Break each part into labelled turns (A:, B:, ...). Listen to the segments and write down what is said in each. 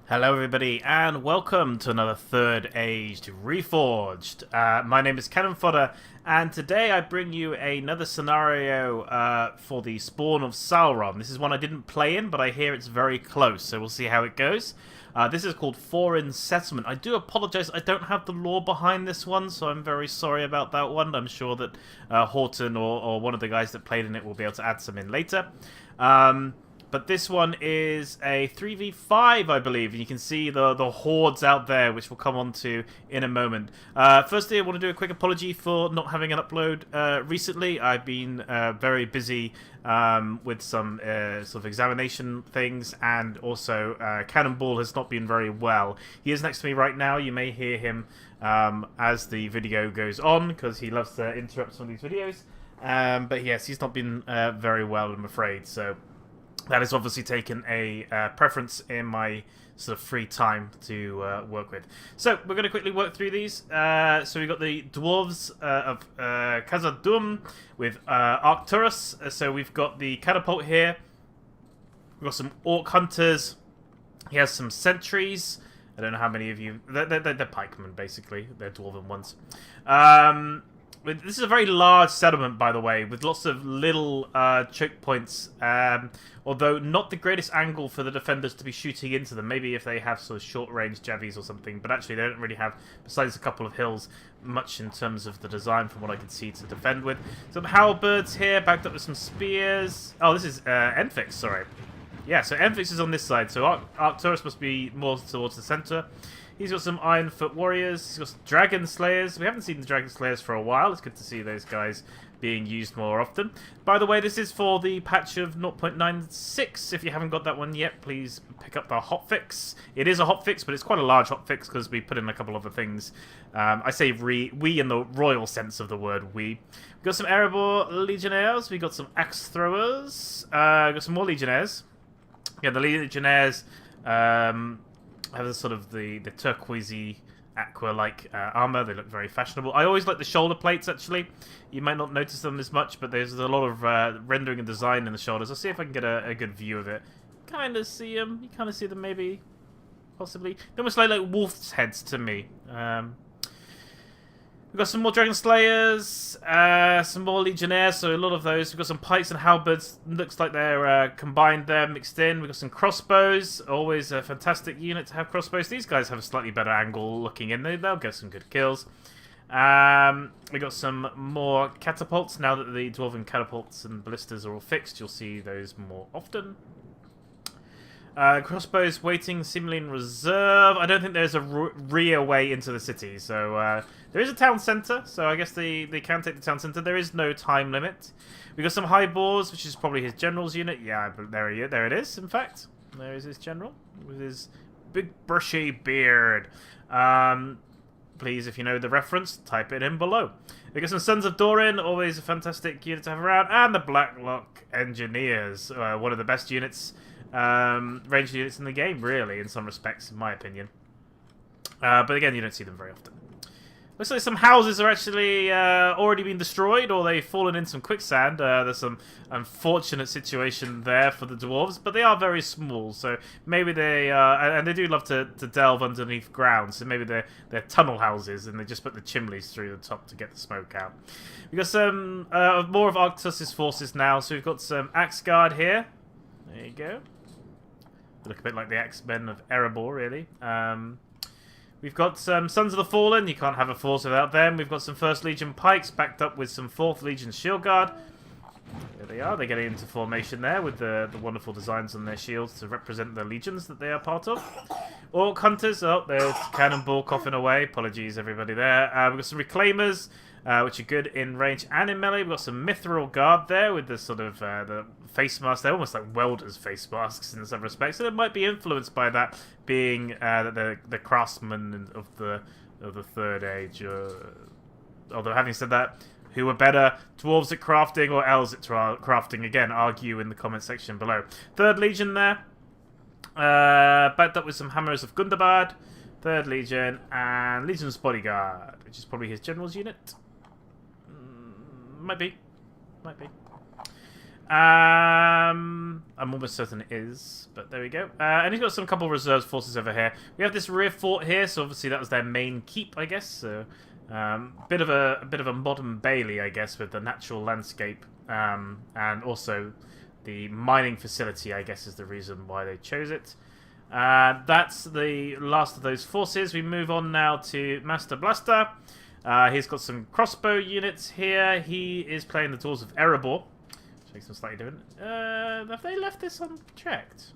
A: Hello everybody and welcome to another Third Aged Reforged. My name is Cannon Fodder and today I bring you another scenario for the spawn of Sauron. This is one I didn't play in but I hear it's very close, so we'll see how it goes. This is called Thorn Settlement. I do apologise, I don't have the lore behind this one, so I'm very sorry about that one. I'm sure that Horton or one of the guys that played in it will be able to add some in later. But this one is a 3v5, I believe, and you can see the hordes out there, which we'll come on to in a moment. Firstly, I want to do a quick apology for not having an upload recently. I've been very busy with some sort of examination things, and also Cannonball has not been very well. He is next to me right now. You may hear him as the video goes on, because he loves to interrupt some of these videos. But yes, he's not been very well, I'm afraid, so that has obviously taken a preference in my sort of free time to work with. So we're going to quickly work through these. So we've got the dwarves of Khazad-dûm with Arcturus. So we've got the catapult here. We've got some orc hunters. He has some sentries. I don't know how many of you... They're pikemen, basically. They're dwarven ones. This is a very large settlement, by the way, with lots of little choke points, although not the greatest angle for the defenders to be shooting into them. Maybe if they have sort of short-range javies or something, but actually they don't really have, besides a couple of hills, much in terms of the design from what I can see to defend with. Some halberds here, backed up with some spears. Oh, this is Enfix, sorry. Yeah, so Enfix is on this side, so Arcturus must be more towards the centre. He's got some Ironfoot warriors. He's got some Dragon Slayers. We haven't seen the Dragon Slayers for a while. It's good to see those guys being used more often. By the way, this is for the patch of 0.96. If you haven't got that one yet, please pick up the hotfix. It is a hotfix, but it's quite a large hotfix because we put in a couple other things. I say we in the royal sense of the word we. We've got some Erebor Legionnaires. We've got some Axe Throwers. Got some more Legionnaires. Yeah, the Legionnaires... have sort of the turquoisey aqua-like armor. They look very fashionable. I always like the shoulder plates, actually. You might not notice them as much, but there's a lot of rendering and design in the shoulders. I'll see if I can get a good view of it. Kind of see them. You kind of see them, maybe. Possibly. They almost like wolf's heads to me. We've got some more Dragon Slayers, some more Legionnaires, so a lot of those. We've got some pikes and halberds. Looks like they're combined there, mixed in. We've got some crossbows. Always a fantastic unit to have crossbows. These guys have a slightly better angle looking in. They'll get some good kills. We got some more catapults. Now that the dwarven catapults and ballistas are all fixed, you'll see those more often. Crossbows waiting, seemingly in reserve. I don't think there's a rear way into the city, so there is a town centre, so I guess they can take the town centre. There is no time limit. We got some high boars, which is probably his general's unit. Yeah, but there it is. In fact, there is his general with his big brushy beard. Please, if you know the reference, type it in below. We got some Sons of Doran, always a fantastic unit to have around, and the Blacklock Engineers, one of the best units. Ranged units in the game, really, in some respects, in my opinion. But again, you don't see them very often. Looks like some houses are actually already been destroyed, or they've fallen in some quicksand. There's some unfortunate situation there for the dwarves, but they are very small, so maybe they and they do love to delve underneath ground, so maybe they're tunnel houses, and they just put the chimneys through the top to get the smoke out. We've got some more of Arcturus' forces now, so we've got some Axe Guard here. There you go. They look a bit like the X-Men of Erebor, really. We've got some Sons of the Fallen. You can't have a force without them. We've got some 1st Legion Pikes backed up with some 4th Legion Shield Guard. There they are. They're getting into formation there with the wonderful designs on their shields to represent the legions that they are part of. Orc Hunters. Oh, there's Cannonball coughing away. Apologies, everybody there. We've got some Reclaimers, which are good in range and in melee. We've got some Mithril Guard there with the sort of the face masks. They're almost like welders' face masks in some respects, so it might be influenced by that being the craftsmen of the Third Age. Although having said that, who are better, dwarves at crafting or elves at crafting? Again, argue in the comment section below. 3rd Legion there, backed up with some Hammers of Gundabad. 3rd Legion and Legion's Bodyguard, which is probably his general's unit. Might be. I'm almost certain it is, but there we go. And he's got some couple of reserve forces over here. We have this rear fort here, so obviously that was their main keep, I guess. So, bit of a modern Bailey, I guess, with the natural landscape, and also the mining facility, I guess, is the reason why they chose it. That's the last of those forces. We move on now to Master Blaster. He's got some crossbow units here. He is playing the Doors of Erebor. Makes them slightly different. Have they left this unchecked?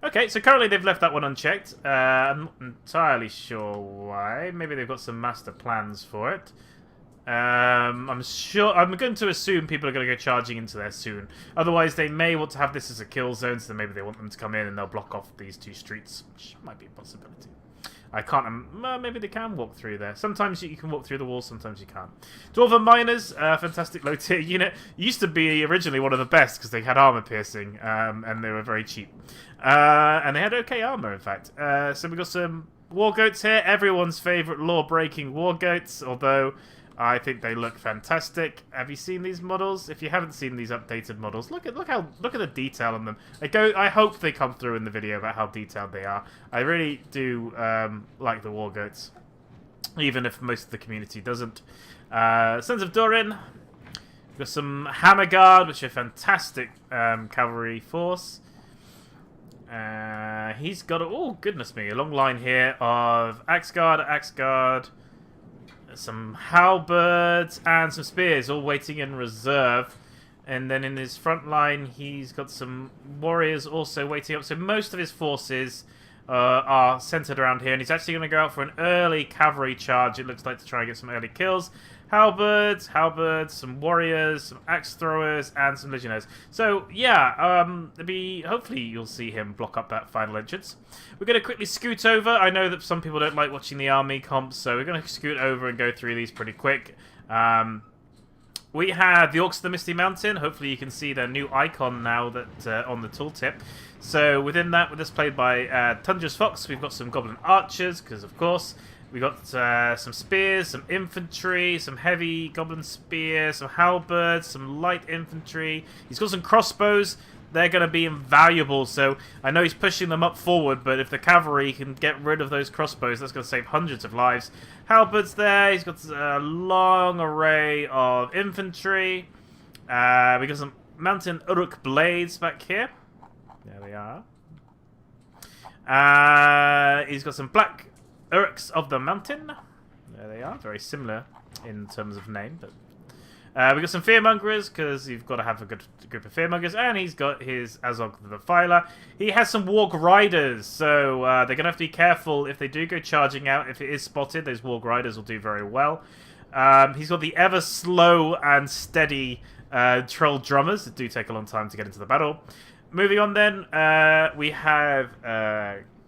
A: Okay, so currently they've left that one unchecked. I'm not entirely sure why. Maybe they've got some master plans for it. I'm going to assume people are going to go charging into there soon. Otherwise, they may want to have this as a kill zone, so maybe they want them to come in and they'll block off these two streets, which might be a possibility. I can't... maybe they can walk through there. Sometimes you can walk through the walls, sometimes you can't. Dwarven Miners, fantastic low-tier unit. Used to be originally one of the best because they had armor piercing, and they were very cheap. And they had okay armor, in fact. So we've got some war goats here. Everyone's favourite law-breaking war goats, although... I think they look fantastic. Have you seen these models? If you haven't seen these updated models, look at the detail on them. I hope they come through in the video about how detailed they are. I really do like the war goats, even if most of the community doesn't. Sons of Durin. We've got some Hammer Guard, which are fantastic cavalry force. He's got oh goodness me, a long line here of Axe Guard. Some halberds and some spears, all waiting in reserve. And then in his front line, he's got some warriors also waiting up. So most of his forces are centered around here. And he's actually going to go out for an early cavalry charge, it looks like, to try and get some early kills. Halberds, some warriors, some axe throwers, and some legionnaires. So, yeah, hopefully you'll see him block up that final entrance. We're going to quickly scoot over. I know that some people don't like watching the army comps, so we're going to scoot over and go through these pretty quick. We have the Orcs of the Misty Mountain. Hopefully you can see their new icon now that on the tooltip. So within that, with this played by Tundra's Fox, we've got some Goblin Archers, because of course... We got some spears, some infantry, some heavy goblin spears, some halberds, some light infantry. He's got some crossbows. They're going to be invaluable, so I know he's pushing them up forward, but if the cavalry can get rid of those crossbows, that's going to save hundreds of lives. Halberds there. He's got a long array of infantry. We got some Mountain Uruk blades back here. There we are. He's got some black Uruks of the Mountain. There they are. Very similar in terms of name. But we got some Fearmongers, because you've got to have a good group of Fearmongers. And he's got his Azog the Defiler. He has some Warg Riders, so they're going to have to be careful if they do go charging out. If it is spotted, those Warg Riders will do very well. He's got the ever slow and steady Troll Drummers that do take a long time to get into the battle. Moving on then, we have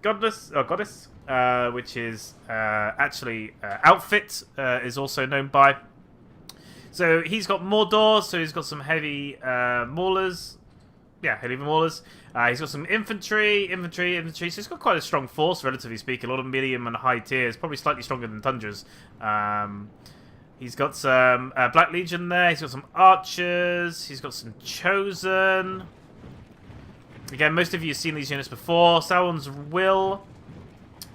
A: Goddess, which is actually Outfit, is also known by. So he's got Mordor, so he's got some heavy maulers. Yeah, heavy maulers. He's got some infantry. So he's got quite a strong force, relatively speaking. A lot of medium and high tiers, probably slightly stronger than Tundra's. He's got some Black Legion there. He's got some archers. He's got some Chosen. Again, most of you have seen these units before. Sauron's Will.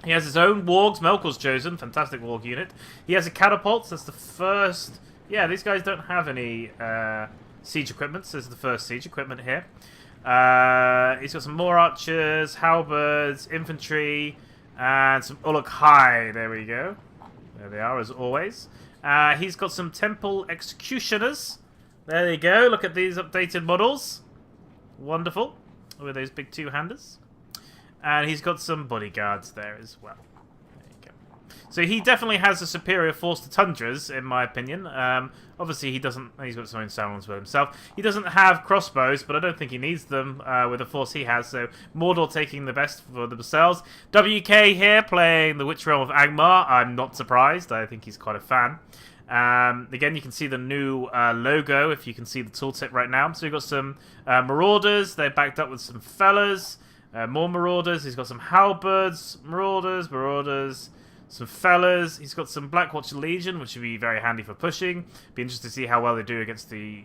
A: He has his own wargs. Melkor's Chosen. Fantastic warg unit. He has a catapult. That's the first... Yeah, these guys don't have any siege equipment. So this is the first siege equipment here. He's got some more archers, halberds, infantry, and some Uruk-hai. There we go. There they are, as always. He's got some temple executioners. There you go. Look at these updated models. Wonderful. With those big two-handers. And he's got some bodyguards there as well. There you go. So he definitely has a superior force to Tundra's, in my opinion. Obviously, he doesn't... He's got his own Sauron's Will himself. He doesn't have crossbows, but I don't think he needs them with the force he has. So Mordor taking the best for themselves. WK here playing the Witch Realm of Angmar. I'm not surprised. I think he's quite a fan. Again, you can see the new logo if you can see the tooltip right now. So we've got some Marauders. They're backed up with some fellas. More Marauders. He's got some Halberds, Marauders, some fellas. He's got some Blackwatch Legion, which would be very handy for pushing. Be interested to see how well they do against the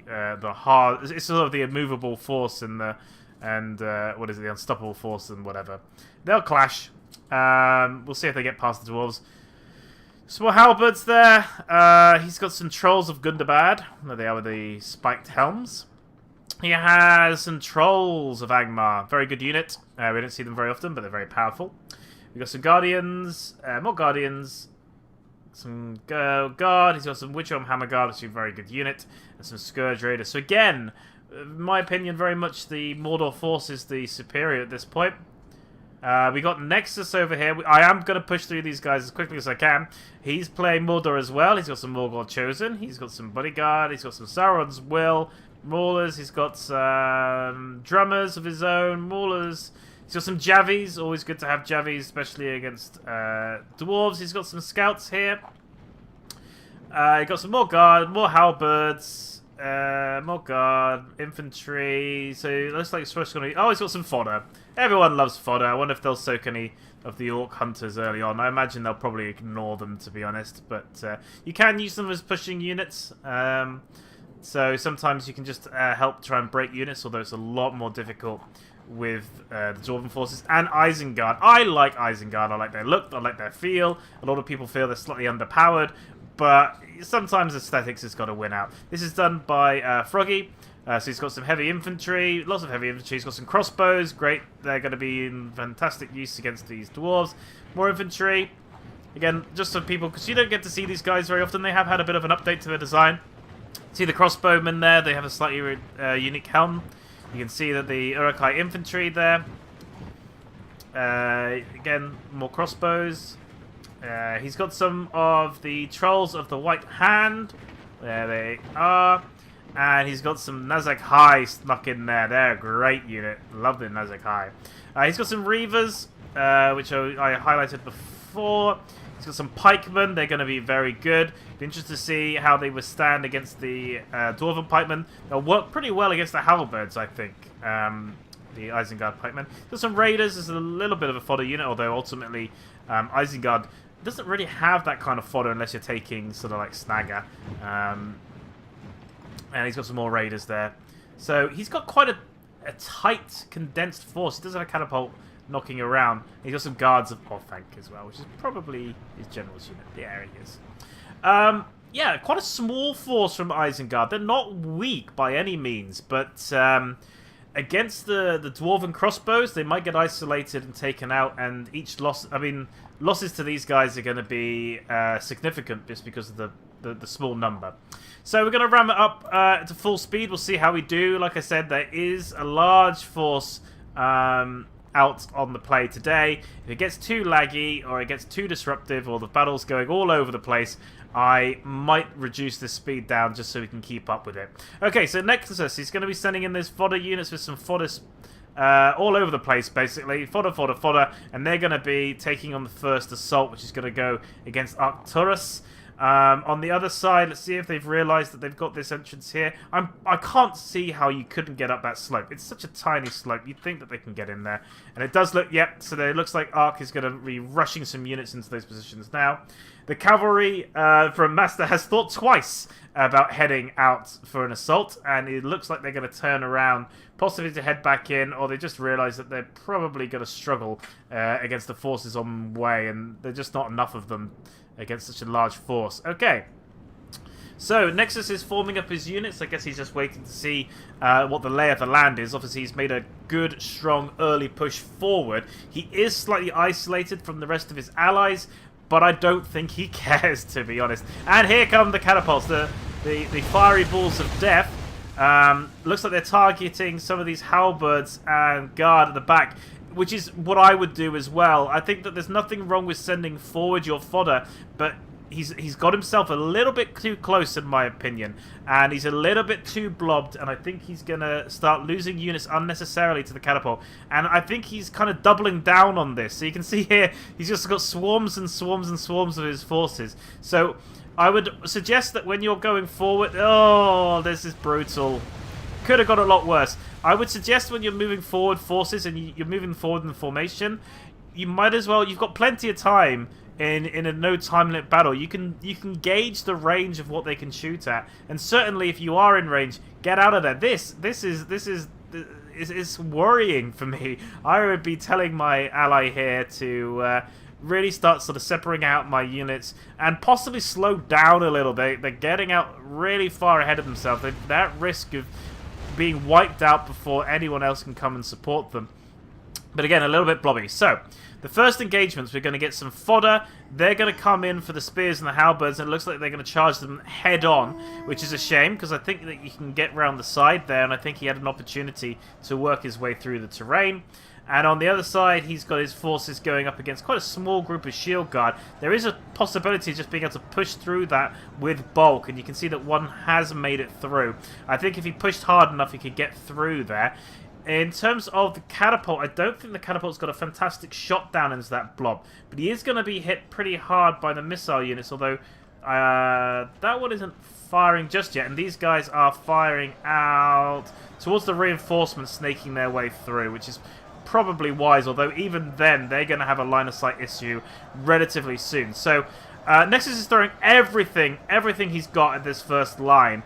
A: hard. It's sort of the immovable force and the what is it, the unstoppable force and whatever. They'll clash. We'll see if they get past the dwarves. Some more halberds there. He's got some trolls of Gundabad. There they are with the spiked helms. He has some trolls of Angmar. Very good unit. We don't see them very often, but they're very powerful. We've got some guardians. More guardians. Some guard. He's got some Witchelm Hammer Guard, which is a very good unit. And some Scourge Raiders. So again, in my opinion, very much the Mordor force is the superior at this point. We got Nexus over here. I am going to push through these guys as quickly as I can. He's playing Mordor as well. He's got some Morgul Chosen. He's got some Bodyguard. He's got some Sauron's Will. Maulers. He's got some Drummers of his own. Maulers. He's got some Javies. Always good to have Javies, especially against Dwarves. He's got some Scouts here. He got some more Guard, more Halberds. More Guard, Infantry. So it looks like it's first going to be... Oh, he's got some fodder. Everyone loves fodder. I wonder if they'll soak any of the Orc Hunters early on. I imagine they'll probably ignore them, to be honest. But you can use them as pushing units. So sometimes you can just help try and break units, although it's a lot more difficult with the Dwarven forces. And Isengard. I like Isengard. I like their look. I like their feel. A lot of people feel they're slightly underpowered. But sometimes aesthetics has got to win out. This is done by Froggy. So he's got some heavy infantry, lots of heavy infantry. He's got some crossbows, great. They're going to be in fantastic use against these dwarves. More infantry. Again, just so people, because you don't get to see these guys very often, they have had a bit of an update to their design. See the crossbowmen there, they have a slightly unique helm. You can see that the Uruk-hai infantry there. Again, more crossbows. He's got some of the Trolls of the White Hand. There they are. And he's got some Nazak High snuck in there. They're a great unit. Love the Nazak High. He's got some Reavers, which I highlighted before. He's got some Pikemen. They're going to be very good. Be interested to see how they withstand against the Dwarven Pikemen. They'll work pretty well against the Halberds, I think. The Isengard Pikemen. Got some Raiders. There's a little bit of a fodder unit, although ultimately Isengard doesn't really have that kind of fodder unless you're taking sort of like Snagger. And he's got some more Raiders there. So he's got quite a tight, condensed force. He does have a catapult knocking around. He's got some guards of Orthanc as well, which is probably his general's unit. Yeah, he is. Yeah, quite a small force from Isengard. They're not weak by any means, but against the Dwarven crossbows, they might get isolated and taken out, and each loss... I mean, losses to these guys are going to be significant just because of the small number. So we're going to ram it up to full speed. We'll see how we do. Like I said, there is a large force out on the play today. If it gets too laggy or it gets too disruptive or the battle's going all over the place, I might reduce the speed down just so we can keep up with it. Okay, so Nexus, he's going to be sending in those fodder units with some fodder all over the place, basically. Fodder, fodder, fodder. And they're going to be taking on the first assault, which is going to go against Arcturus. On the other side, let's see if they've realised that they've got this entrance here. I can't see how you couldn't get up that slope. It's such a tiny slope. You'd think that they can get in there. And it does look, yep, so it looks like Ark is going to be rushing some units into those positions now. The cavalry from Master has thought twice about heading out for an assault, and it looks like they're going to turn around, possibly to head back in, or they just realise that they're probably going to struggle against the forces on the way, and there's just not enough of them against such a large force. Okay. So, Nexus is forming up his units. I guess he's just waiting to see what the lay of the land is. Obviously, he's made a good, strong, early push forward. He is slightly isolated from the rest of his allies, but I don't think he cares, to be honest. And here come the catapults, the fiery balls of death. Looks like they're targeting some of these halberds and guard at the back, which is what I would do as well. I think that there's nothing wrong with sending forward your fodder, but he's got himself a little bit too close, in my opinion, and he's a little bit too blobbed, and I think he's going to start losing units unnecessarily to the catapult, and I think he's kind of doubling down on this. So you can see here, he's just got swarms and swarms and swarms of his forces. So I would suggest that when you're going forward... Oh, this is brutal. Could have got a lot worse. I would suggest when you're moving forward forces and you're moving forward in the formation, you might as well. You've got plenty of time in a no time limit battle. You can gauge the range of what they can shoot at, and certainly if you are in range, get out of there. This is worrying for me. I would be telling my ally here to really start sort of separating out my units and possibly slow down a little bit. They're getting out really far ahead of themselves. They're at risk of being wiped out before anyone else can come and support them. But again, a little bit blobby. So, the first engagements, we're going to get some fodder. They're going to come in for the spears and the halberds, and it looks like they're going to charge them head on, which is a shame, because I think that you can get round the side there, and I think he had an opportunity to work his way through the terrain. And on the other side, he's got his forces going up against quite a small group of shield guard. There is a possibility of just being able to push through that with bulk, and you can see that one has made it through. I think if he pushed hard enough, he could get through there. In terms of the catapult, I don't think the catapult's got a fantastic shot down into that blob, but he is going to be hit pretty hard by the missile units, although that one isn't firing just yet, and these guys are firing out towards the reinforcements, snaking their way through, which is probably wise, although even then they're going to have a line of sight issue relatively soon. So Nexus is throwing everything he's got at this first line,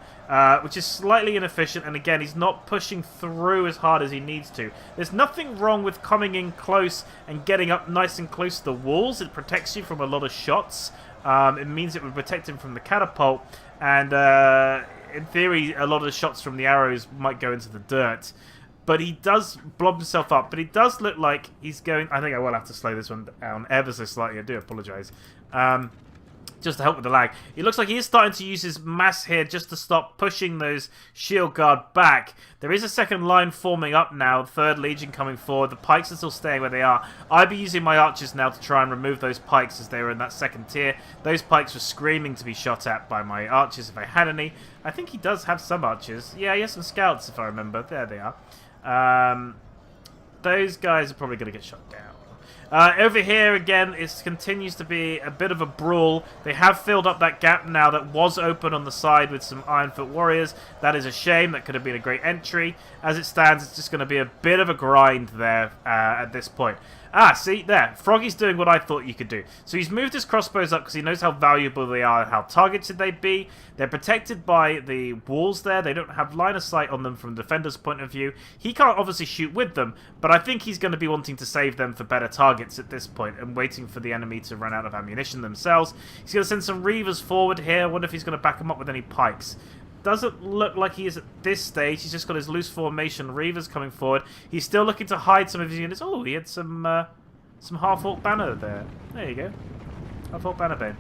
A: which is slightly inefficient, and again, he's not pushing through as hard as he needs to. There's nothing wrong with coming in close and getting up nice and close to the walls. It protects you from a lot of shots. It means it would protect him from the catapult, and in theory, a lot of the shots from the arrows might go into the dirt. But he does blob himself up. But he does look like he's going... I think I will have to slow this one down ever so slightly. I do apologise. Just to help with the lag. It looks like he is starting to use his mass here just to stop pushing those shield guard back. There is a second line forming up now. Third Legion coming forward. The pikes are still staying where they are. I'd be using my archers now to try and remove those pikes as they were in that second tier. Those pikes were screaming to be shot at by my archers if I had any. I think he does have some archers. Yeah, he has some scouts if I remember. There they are. Those guys are probably going to get shot down. Over here, again, it continues to be a bit of a brawl. They have filled up that gap now that was open on the side with some Ironfoot warriors. That is a shame. That could have been a great entry. As it stands, it's just going to be a bit of a grind there at this point. Ah, see, there. Froggy's doing what I thought you could do. So he's moved his crossbows up because he knows how valuable they are and how targeted they'd be. They're protected by the walls there. They don't have line of sight on them from the defender's point of view. He can't obviously shoot with them, but I think he's going to be wanting to save them for better targets at this point and waiting for the enemy to run out of ammunition themselves. He's going to send some Reavers forward here. I wonder if he's going to back them up with any pikes. Doesn't look like he is at this stage. He's just got his loose formation Reavers coming forward. He's still looking to hide some of his units. Oh, he had some half-orc banner there. There you go. Half-orc banner bane.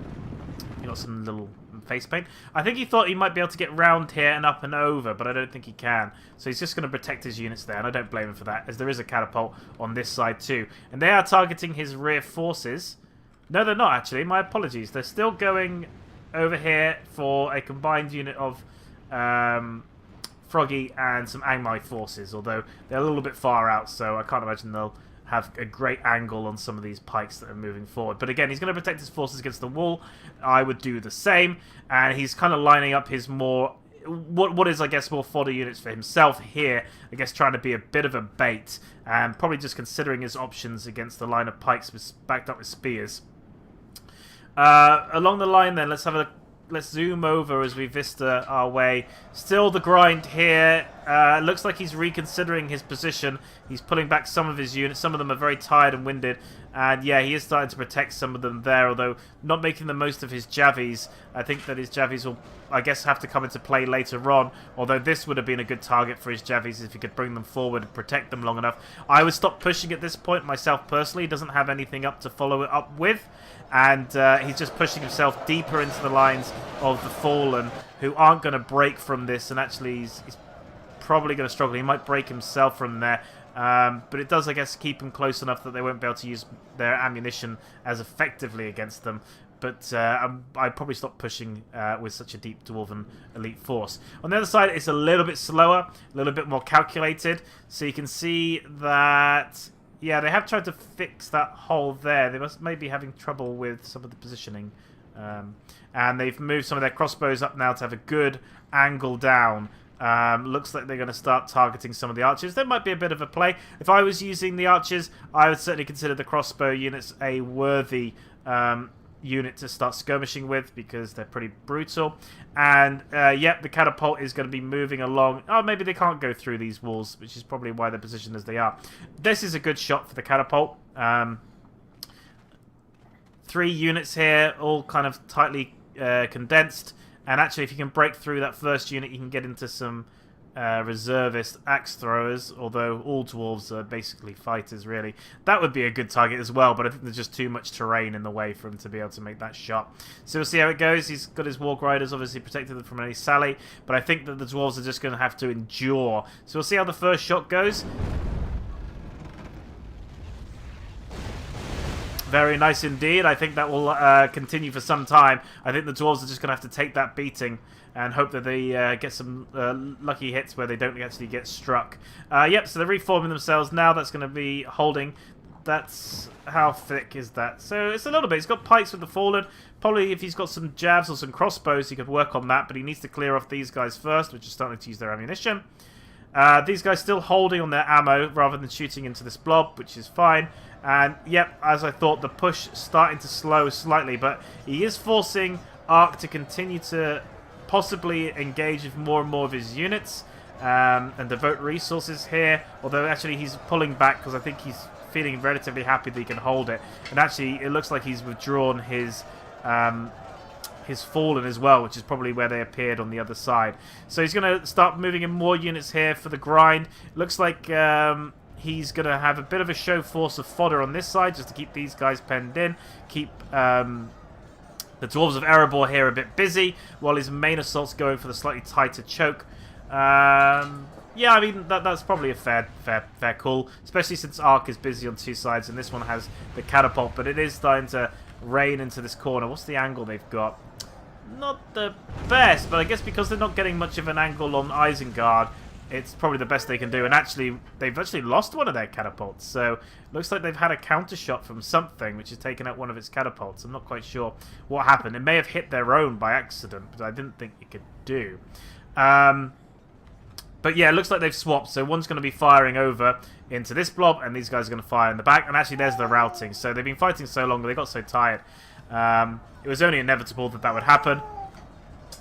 A: He got some little face paint. I think he thought he might be able to get round here and up and over, but I don't think he can. So he's just going to protect his units there, and I don't blame him for that, as there is a catapult on this side too. And they are targeting his rear forces. No, they're not actually. My apologies. They're still going over here for a combined unit of Froggy and some Angmai forces, although they're a little bit far out, so I can't imagine they'll have a great angle on some of these pikes that are moving forward. But again, he's going to protect his forces against the wall. I would do the same, and he's kind of lining up his more... What is, I guess, more fodder units for himself here. I guess trying to be a bit of a bait, and probably just considering his options against the line of pikes backed up with spears. Along the line then, let's zoom over as we vista our way. Still the grind here. Looks like he's reconsidering his position. He's pulling back some of his units. Some of them are very tired and winded. And yeah, he is starting to protect some of them there, although not making the most of his Javies. I think that his Javies will, I guess, have to come into play later on, although this would have been a good target for his Javies if he could bring them forward and protect them long enough. I would stop pushing at this point myself personally. He doesn't have anything up to follow it up with, and he's just pushing himself deeper into the lines of the Fallen, who aren't going to break from this, and actually he's probably going to struggle. He might break himself from there. But it does, I guess, keep them close enough that they won't be able to use their ammunition as effectively against them. But I'd probably stop pushing with such a deep Dwarven elite force. On the other side, it's a little bit slower, a little bit more calculated. So you can see that, yeah, they have tried to fix that hole there. They may be having trouble with some of the positioning. And they've moved some of their crossbows up now to have a good angle down Looks like they're going to start targeting some of the archers. There might be a bit of a play. If I was using the archers, I would certainly consider the crossbow units a worthy unit to start skirmishing with, because they're pretty brutal. And yep, the catapult is going to be moving along. Oh, maybe they can't go through these walls, which is probably why they're positioned as they are. This is a good shot for the catapult. 3 units here, all kind of tightly condensed. And actually, if you can break through that first unit, you can get into some reservist axe throwers, although all dwarves are basically fighters, really. That would be a good target as well, but I think there's just too much terrain in the way for him to be able to make that shot. So we'll see how it goes. He's got his Warg Riders, obviously protected them from any sally, but I think that the dwarves are just going to have to endure. So we'll see how the first shot goes. Very nice indeed. I think that will continue for some time. I think the dwarves are just going to have to take that beating and hope that they get some lucky hits where they don't actually get struck. Yep, so they're reforming themselves now. That's going to be holding. That's... how thick is that? So it's a little bit. He's got pikes with the Fallen. Probably if he's got some jabs or some crossbows, he could work on that, but he needs to clear off these guys first, which is starting to use their ammunition. These guys still holding on their ammo rather than shooting into this blob, which is fine. And, yep, as I thought, the push starting to slow slightly, but he is forcing Ark to continue to possibly engage with more and more of his units and devote resources here, although actually he's pulling back because I think he's feeling relatively happy that he can hold it. And actually, it looks like he's withdrawn his Fallen as well, which is probably where they appeared on the other side. So he's going to start moving in more units here for the grind. Looks like he's going to have a bit of a show force of fodder on this side just to keep these guys penned in. Keep the Dwarves of Erebor here a bit busy while his main assault's going for the slightly tighter choke. Yeah, I mean, that's probably a fair call, especially since Ark is busy on 2 sides and this one has the catapult, but it is starting to rain into this corner. What's the angle they've got? Not the best, but I guess because they're not getting much of an angle on Isengard, it's probably the best they can do. And actually, they've actually lost one of their catapults, so it looks like they've had a counter shot from something, which has taken out one of its catapults. I'm not quite sure what happened. It may have hit their own by accident, but I didn't think it could do. But yeah, it looks like they've swapped, so one's going to be firing over into this blob, and these guys are going to fire in the back. And actually, there's the routing. So they've been fighting so long, they got so tired. It was only inevitable that that would happen.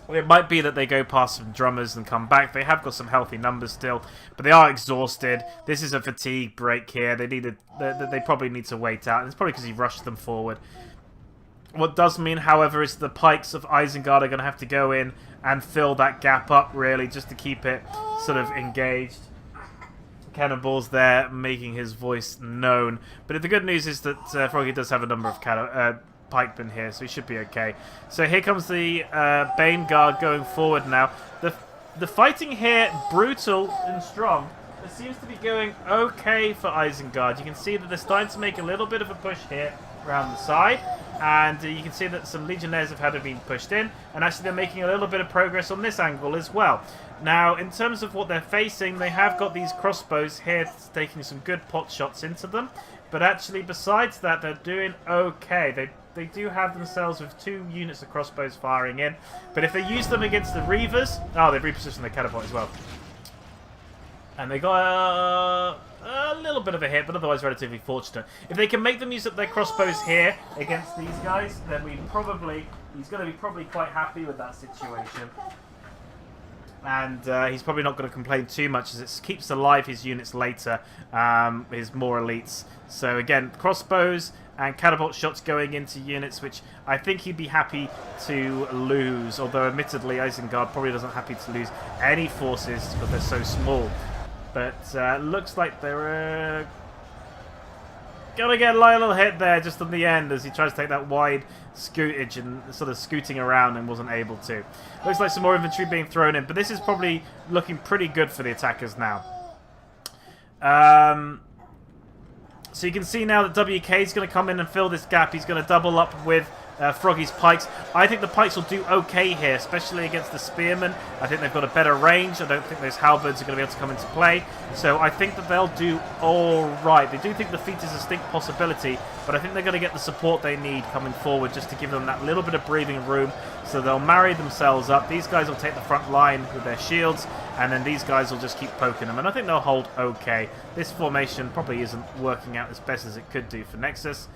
A: It might be that they go past some drummers and come back. They have got some healthy numbers still, but they are exhausted. This is a fatigue break here. They probably need to wait out. And it's probably because he rushed them forward. What does mean, however, is the pikes of Isengard are going to have to go in and fill that gap up, really, just to keep it sort of engaged. Cannonballs there, making his voice known. But the good news is that Froggy does have a number of pikemen here, so he should be okay. So here comes the Bane Guard going forward now. The fighting here, brutal and strong. It seems to be going okay for Isengard. You can see that they're starting to make a little bit of a push here around the side, and you can see that some Legionnaires have had to be pushed in, and actually they're making a little bit of progress on this angle as well. Now, in terms of what they're facing, they have got these crossbows here taking some good pot shots into them, but actually besides that, they're doing okay. They do have themselves with 2 units of crossbows firing in, but if they use them against the Reavers... Oh, they've repositioned their catapult as well. And they got a little bit of a hit, but otherwise relatively fortunate. If they can make them use up their crossbows here against these guys, then he's going to be probably quite happy with that situation. And he's probably not going to complain too much as it keeps alive his units later, his more elites. So again, crossbows and catapult shots going into units, which I think he'd be happy to lose. Although admittedly, Isengard probably doesn't happy to lose any forces because they're so small. But looks like they're gonna get a little hit there just on the end as he tries to take that wide scootage and sort of scooting around and wasn't able to. Looks like some more infantry being thrown in, but this is probably looking pretty good for the attackers now. So you can see now that WK is going to come in and fill this gap. He's going to double up with Froggy's pikes. I think the pikes will do okay here, especially against the spearmen. I think they've got a better range. I don't think those halberds are going to be able to come into play. So I think that they'll do all right. They do think the feat is a distinct possibility, but I think they're going to get the support they need coming forward just to give them that little bit of breathing room. So they'll marry themselves up. These guys will take the front line with their shields, and then these guys will just keep poking them, and I think they'll hold okay. This formation probably isn't working out as best as it could do for Nexus.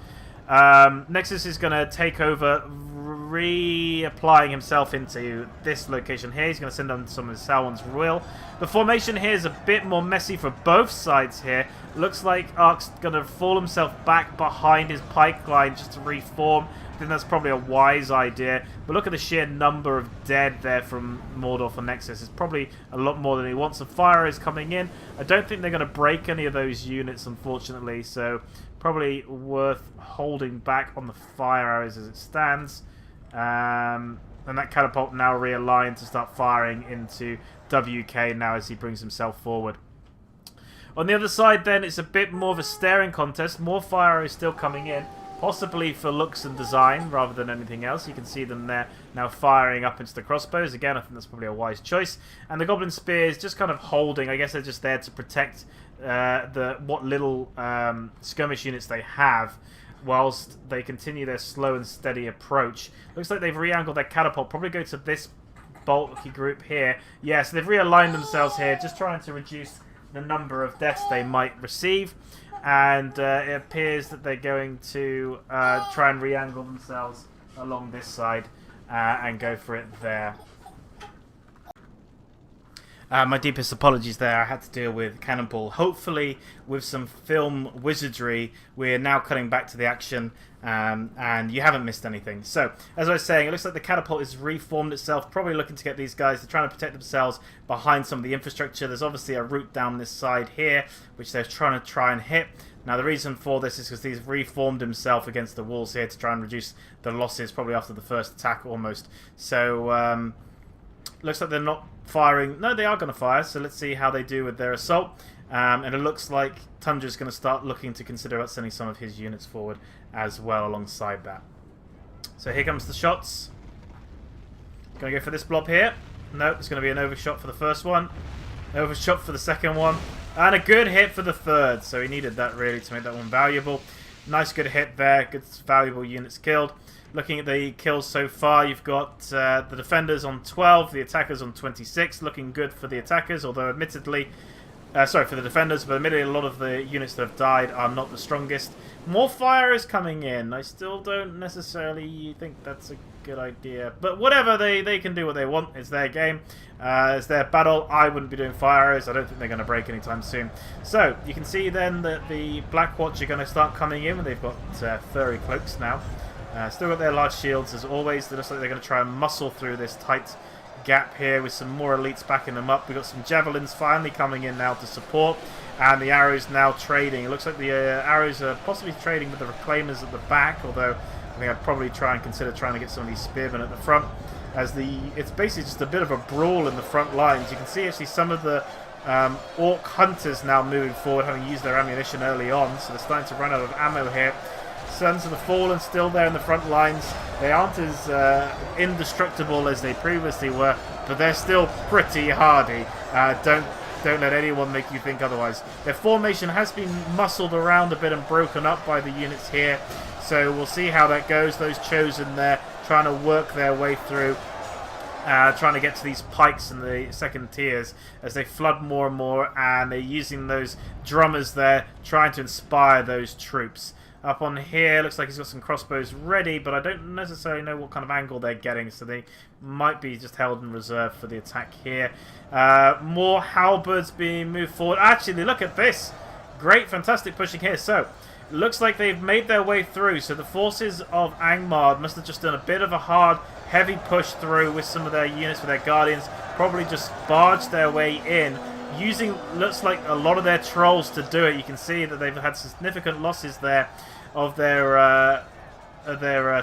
A: Nexus is going to take over, reapplying himself into this location here. He's going to send on some of his Sauron's will. The formation here is a bit more messy for both sides here. Looks like Ark's going to fall himself back behind his pike line just to reform. I think that's probably a wise idea. But look at the sheer number of dead there from Mordor for Nexus. It's probably a lot more than he wants. The fire is coming in. I don't think they're going to break any of those units, unfortunately. So probably worth holding back on the fire arrows as it stands. And that catapult now realigned to start firing into WK now as he brings himself forward. On the other side then, it's a bit more of a staring contest. More fire arrows still coming in, possibly for looks and design rather than anything else. You can see them there now firing up into the crossbows. Again, I think that's probably a wise choice. And the Goblin Spears just kind of holding. I guess they're just there to protect what little skirmish units they have, whilst they continue their slow and steady approach. Looks like they've re-angled their catapult. Probably go to this bulky group here. Yeah, so they've realigned themselves here, just trying to reduce the number of deaths they might receive. And it appears that they're going to try and re-angle themselves along this side and go for it there. My deepest apologies there. I had to deal with Cannonball. Hopefully, with some film wizardry, we're now cutting back to the action, and you haven't missed anything. So, as I was saying, it looks like the catapult has reformed itself, probably looking to get these guys. They're trying to protect themselves behind some of the infrastructure. There's obviously a route down this side here, which they're trying to hit. Now, the reason for this is because he's reformed himself against the walls here to try and reduce the losses, probably after the first attack almost. So, looks like they're not firing. No, they are going to fire, so let's see how they do with their assault. And it looks like Tundra's going to start looking to consider about sending some of his units forward as well alongside that. So here comes the shots. Going to go for this blob here. No, it's going to be an overshot for the first one. Overshot for the second one. And a good hit for the third. So he needed that really to make that one valuable. Nice good hit there. Good valuable units killed. Looking at the kills so far, you've got the defenders on 12, the attackers on 26. Looking good for the attackers, although admittedly... sorry, for the defenders, but admittedly a lot of the units that have died are not the strongest. More fire is coming in. I still don't necessarily think that's a good idea. But whatever, they can do what they want. It's their game. It's their battle. I wouldn't be doing fire arrows. I don't think they're going to break anytime soon. So, you can see then that the Black Watch are going to start coming in. They've got furry cloaks now. Still got their large shields as always. It looks like they're going to try and muscle through this tight gap here with some more elites backing them up. We've got some javelins finally coming in now to support, and the arrows now trading. It looks like the arrows are possibly trading with the reclaimers at the back, although I think I'd probably consider trying to get some of these spearmen at the front, as it's basically just a bit of a brawl in the front lines. You can see actually some of the orc hunters now moving forward, having used their ammunition early on, so they're starting to run out of ammo here. Sons of the Fallen still there in the front lines. They aren't as indestructible as they previously were, but they're still pretty hardy. Don't let anyone make you think otherwise. Their formation has been muscled around a bit and broken up by the units here, so we'll see how that goes. Those chosen there trying to work their way through, trying to get to these pikes in the second tiers as they flood more and more, and they're using those drummers there trying to inspire those troops. Up on here, looks like he's got some crossbows ready, but I don't necessarily know what kind of angle they're getting, so they might be just held in reserve for the attack here. More halberds being moved forward. Actually, look at this. Great, fantastic pushing here. So, it looks like they've made their way through. So the forces of Angmar must have just done a bit of a hard, heavy push through with some of their units, with their guardians. Probably just barged their way in, using, looks like, a lot of their trolls to do it. You can see that they've had significant losses there of their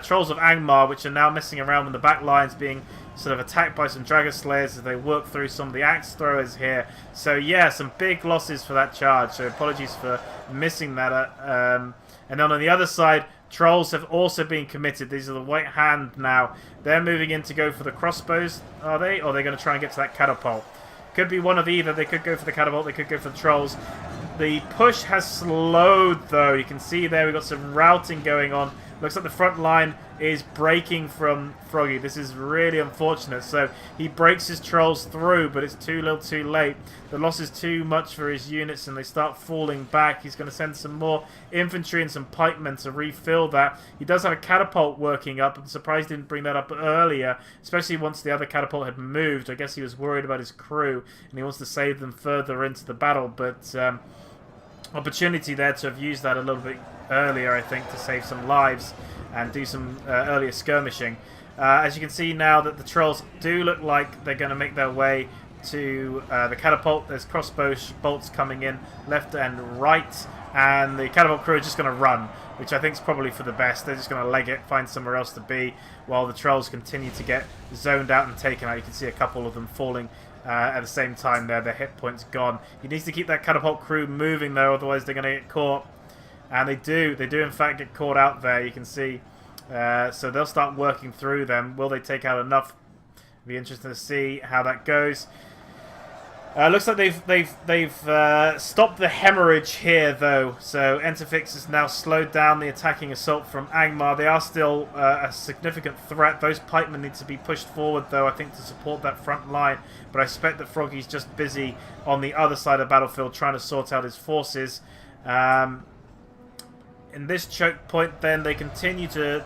A: trolls of Angmar, which are now messing around with the back lines, being sort of attacked by some Dragon Slayers as they work through some of the axe throwers here. So yeah, some big losses for that charge, so apologies for missing that. And then on the other side, trolls have also been committed. These are the White Hand now. They're moving in to go for the crossbows, are they? Or they're going to try and get to that catapult. Could be one of either. They could go for the catapult, they could go for the trolls. The push has slowed, though. You can see there we've got some routing going on Looks like the front line is breaking from Froggy. This is really unfortunate. So he breaks his trolls through, but it's too little too late. The loss is too much for his units and they start falling back. He's going to send some more infantry and some pikemen to refill that. He does have a catapult working up. I'm surprised he didn't bring that up earlier, especially once the other catapult had moved. I guess he was worried about his crew and he wants to save them further into the battle, but opportunity there to have used that a little bit earlier, I think, to save some lives and do some earlier skirmishing. As you can see now that the trolls do look like they're going to make their way to the catapult. There's crossbow bolts coming in left and right, and the catapult crew are just going to run, which I think is probably for the best. They're just going to leg it, find somewhere else to be, while the trolls continue to get zoned out and taken out. You can see a couple of them falling at the same time there. Their hit points gone. He needs to keep that catapult crew moving though, otherwise they're going to get caught. And they do in fact get caught out there, you can see. So they'll start working through them. Will they take out enough? It'll be interesting to see how that goes. Looks like they've stopped the hemorrhage here though. So Entefix has now slowed down the attacking assault from Angmar. They are still a significant threat. Those pikemen need to be pushed forward though, I think, to support that front line. But I suspect that Froggy's just busy on the other side of the battlefield trying to sort out his forces. In this choke point then, they continue to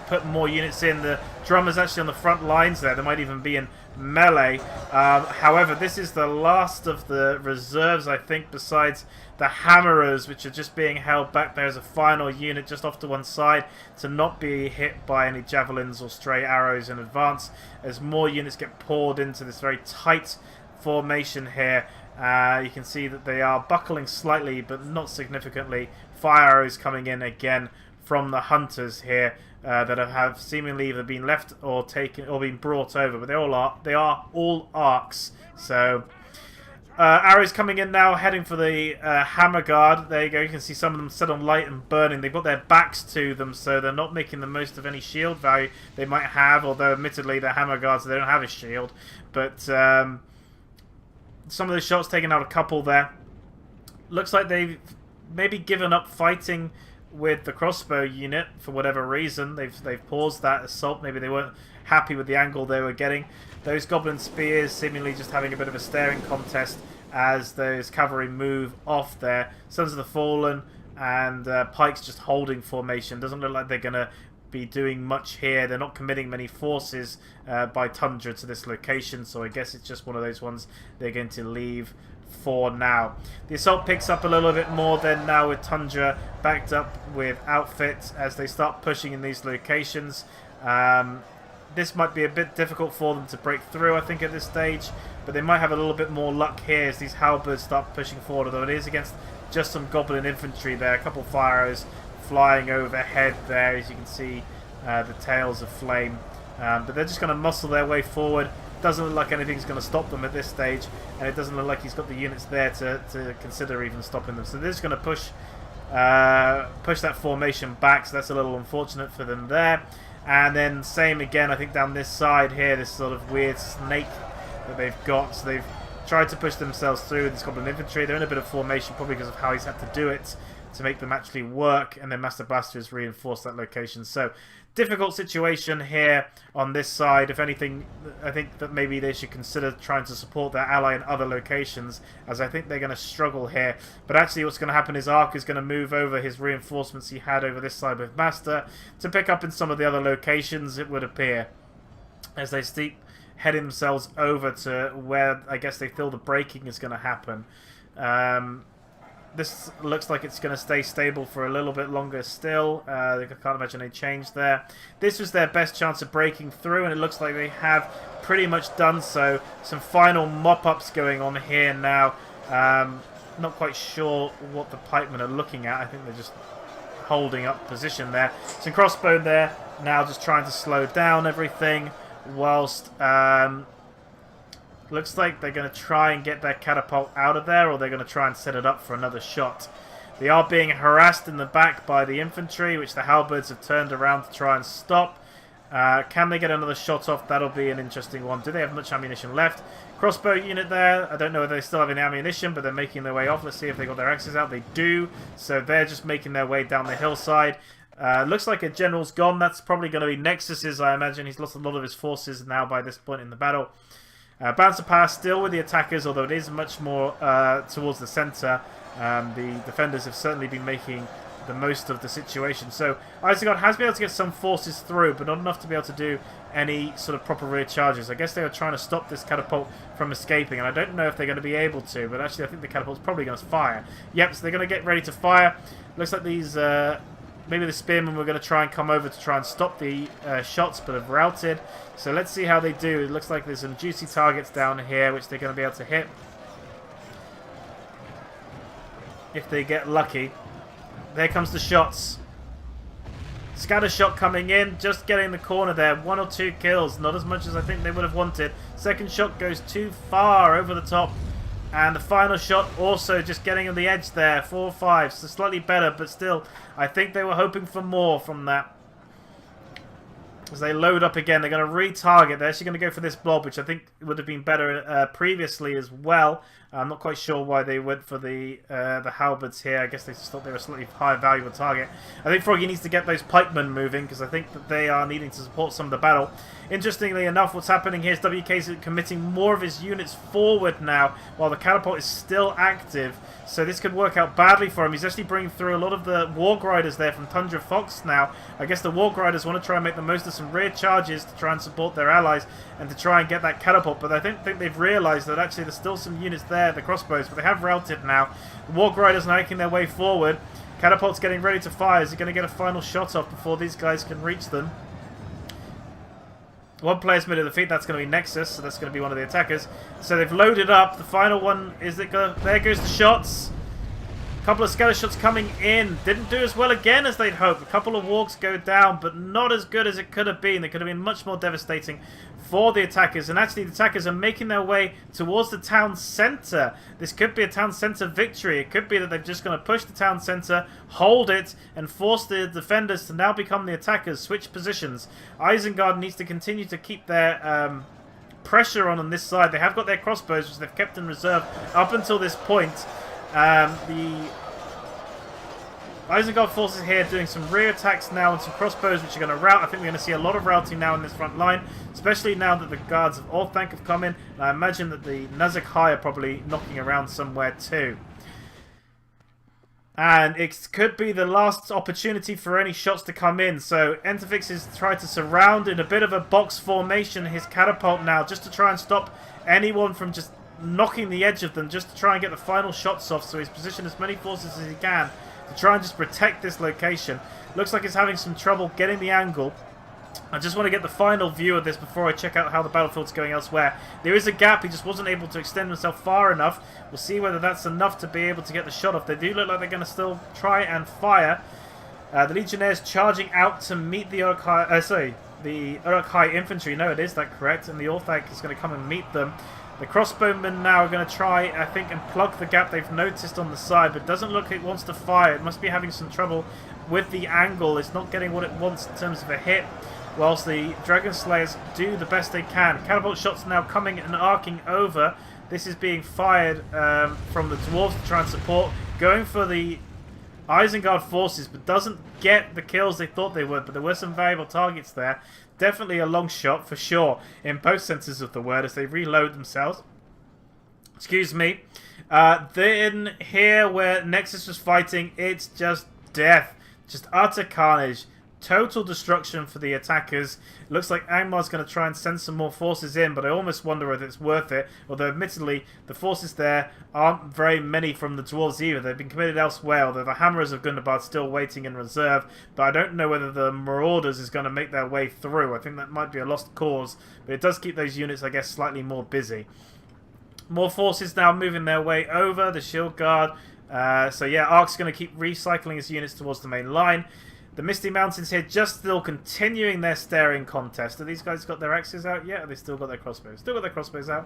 A: put more units in. The drummers actually on the front lines there. They might even be in melee. However, this is the last of the reserves, I think, besides the hammerers, which are just being held back. There's a final unit just off to one side to not be hit by any javelins or stray arrows in advance, as more units get poured into this very tight formation here. You can see that they are buckling slightly, but not significantly. Fire arrows coming in again from the hunters here that have seemingly either been left or taken or been brought over, but they are all arcs. So arrows coming in now, heading for the hammer guard. There you go. You can see some of them set on light and burning. They've got their backs to them, so they're not making the most of any shield value they might have. Although, admittedly, they're hammer guards, so they don't have a shield. But some of the shots taken out a couple there. Looks like they've maybe given up fighting with the crossbow unit for whatever reason. They've paused that assault. Maybe they weren't happy with the angle they were getting. Those goblin spears seemingly just having a bit of a staring contest as those cavalry move off there. Sons of the Fallen and pikes just holding formation. Doesn't look like they're going to be doing much here. They're not committing many forces by Tundra to this location, so I guess it's just one of those ones they're going to leave for now. The assault picks up a little bit more then now with Tundra backed up with outfits as they start pushing in these locations. This might be a bit difficult for them to break through, I think, at this stage, but they might have a little bit more luck here as these halberds start pushing forward, although it is against just some goblin infantry there. A couple fire arrows flying overhead there, as you can see the tails of flame, but they're just going to muscle their way forward. Doesn't look like anything's going to stop them at this stage, and it doesn't look like he's got the units there to consider even stopping them. So they're just going to push that formation back, so that's a little unfortunate for them there. And then same again, I think, down this side here, this sort of weird snake that they've got. So they've tried to push themselves through this goblin infantry. They're in a bit of formation, probably because of how he's had to do it to make them actually work, and then Master Blaster has reinforced that location. So difficult situation here on this side. If anything, I think that maybe they should consider trying to support their ally in other locations, as I think they're going to struggle here. But actually what's going to happen is Ark is going to move over his reinforcements he had over this side with Master to pick up in some of the other locations, it would appear, as they heading themselves over to where I guess they feel the breaking is going to happen. This looks like it's going to stay stable for a little bit longer still. I can't imagine any change there. This was their best chance of breaking through, and it looks like they have pretty much done so. Some final mop-ups going on here now. Not quite sure what the pikemen are looking at. I think they're just holding up position there. Some crossbow there, now just trying to slow down everything, whilst looks like they're going to try and get their catapult out of there, or they're going to try and set it up for another shot. They are being harassed in the back by the infantry, which the halberds have turned around to try and stop. Can they get another shot off? That'll be an interesting one. Do they have much ammunition left? Crossbow unit there. I don't know whether they still have any ammunition, but they're making their way off. Let's see if they got their axes out. They do. So they're just making their way down the hillside. Looks like a general's gone. That's probably going to be Nexus's, I imagine. He's lost a lot of his forces now by this point in the battle. Bouncer pass still with the attackers, although it is much more towards the centre. The defenders have certainly been making the most of the situation. So Isengard has been able to get some forces through, but not enough to be able to do any sort of proper rear charges. I guess they were trying to stop this catapult from escaping, and I don't know if they're going to be able to, but actually I think the catapult's probably going to fire. Yep, so they're going to get ready to fire. Looks like these... maybe the spearmen were going to try and come over to try and stop the shots, but have routed. So let's see how they do. It looks like there's some juicy targets down here, which they're going to be able to hit. If they get lucky. There comes the shots. Scatter shot coming in, just getting the corner there. 1 or 2 kills, not as much as I think they would have wanted. Second shot goes too far over the top. And the final shot also just getting on the edge there. 4 or 5, so slightly better, but still, I think they were hoping for more from that. As they load up again, they're going to retarget. They're actually going to go for this blob, which I think would have been better previously as well. I'm not quite sure why they went for the halberds here. I guess they just thought they were a slightly higher valuable target. I think Froggy needs to get those pikemen moving, because I think that they are needing to support some of the battle. Interestingly enough, what's happening here is WK's committing more of his units forward now, while the catapult is still active. So this could work out badly for him. He's actually bringing through a lot of the Warg Riders there from Tundra Fox now. I guess the Warg Riders want to try and make the most of some rear charges to try and support their allies and to try and get that catapult. But I think they've realised that actually there's still some units there, the crossbows, but they have routed now. The Warg Riders are making their way forward. Catapult's getting ready to fire. Is he going to get a final shot off before these guys can reach them? One player's made a defeat. That's going to be Nexus, so that's going to be one of the attackers. So they've loaded up. The final one is that there goes the shots. A couple of scatter shots coming in. Didn't do as well again as they'd hoped. A couple of walks go down, but not as good as it could have been. They could have been much more devastating for the attackers. And actually, the attackers are making their way towards the town centre. This could be a town centre victory. It could be that they're just going to push the town centre, hold it, and force the defenders to now become the attackers. Switch positions. Isengard needs to continue to keep their pressure on this side. They have got their crossbows, which they've kept in reserve up until this point. The Isengard forces here doing some rear attacks now and some crossbows which are going to rout. I think we're going to see a lot of routing now in this front line, especially now that the guards of Orthanc have come in. And I imagine that the Nazak High are probably knocking around somewhere too. And it could be the last opportunity for any shots to come in. So Entefix has tried to surround in a bit of a box formation his catapult now, just to try and stop anyone from just knocking the edge of them, just to try and get the final shots off. So he's positioned as many forces as he can to try and just protect this location. Looks like he's having some trouble getting the angle. I just want to get the final view of this before I check out how the battlefield's going elsewhere. There is a gap. He just wasn't able to extend himself far enough. We'll see whether that's enough to be able to get the shot off. They do look like they're going to still try and fire. The Legionnaires charging out to meet the the Uruk-hai infantry. No, it is that correct. And the Orthanc is going to come and meet them. The crossbowmen now are going to try, I think, and plug the gap they've noticed on the side, but it doesn't look like it wants to fire. It must be having some trouble with the angle. It's not getting what it wants in terms of a hit, whilst the Dragon Slayers do the best they can. Catapult shots now coming and arcing over. This is being fired from the dwarves to try and support, going for the Isengard forces, but doesn't get the kills they thought they would, but there were some valuable targets there. Definitely a long shot for sure, in both senses of the word, as they reload themselves. Excuse me. Then here where Nexus was fighting, it's just death. Just utter carnage. Total destruction for the attackers. Looks like Angmar's going to try and send some more forces in, but I almost wonder whether it's worth it. Although, admittedly, the forces there aren't very many from the dwarves either. They've been committed elsewhere, although the Hammerers of Gundabad still waiting in reserve. But I don't know whether the Marauders is going to make their way through. I think that might be a lost cause, but it does keep those units, I guess, slightly more busy. More forces now moving their way over, the Shield Guard. So yeah, Ark's going to keep recycling his units towards the main line. The Misty Mountains here just still continuing their staring contest. Have these guys got their axes out yet? Or have they still got their crossbows? Still got their crossbows out.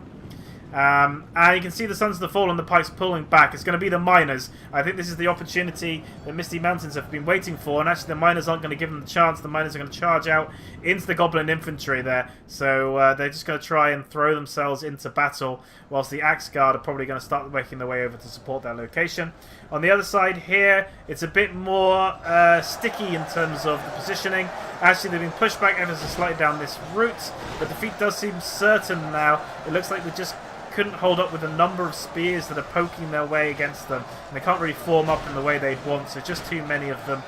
A: And you can see the Sons of the Fallen, the pikes pulling back. It's going to be the miners. I think this is the opportunity that Misty Mountains have been waiting for, and actually the miners aren't going to give them the chance. The miners are going to charge out into the Goblin infantry there, so they're just going to try and throw themselves into battle, whilst the Axe Guard are probably going to start making their way over to support their location. On the other side here, it's a bit more sticky in terms of the positioning. Actually, they've been pushed back ever so slightly down this route, but defeat does seem certain now. It looks like they just couldn't hold up with the number of spears that are poking their way against them, and they can't really form up in the way they'd want, so just too many of them.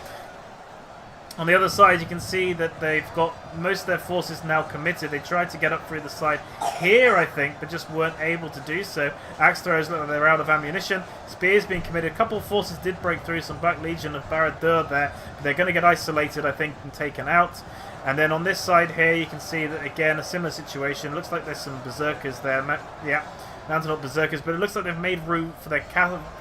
A: On the other side, you can see that they've got most of their forces now committed. They tried to get up through the side here, I think, but just weren't able to do so. Axe throwers look like they're out of ammunition. Spears being committed. A couple of forces did break through. Some Black Legion of Barad-dûr there. But they're going to get isolated, I think, and taken out. And then on this side here, you can see that, again, a similar situation. Looks like there's some Berserkers there. Yeah, mounted up Berserkers, but it looks like they've made room for their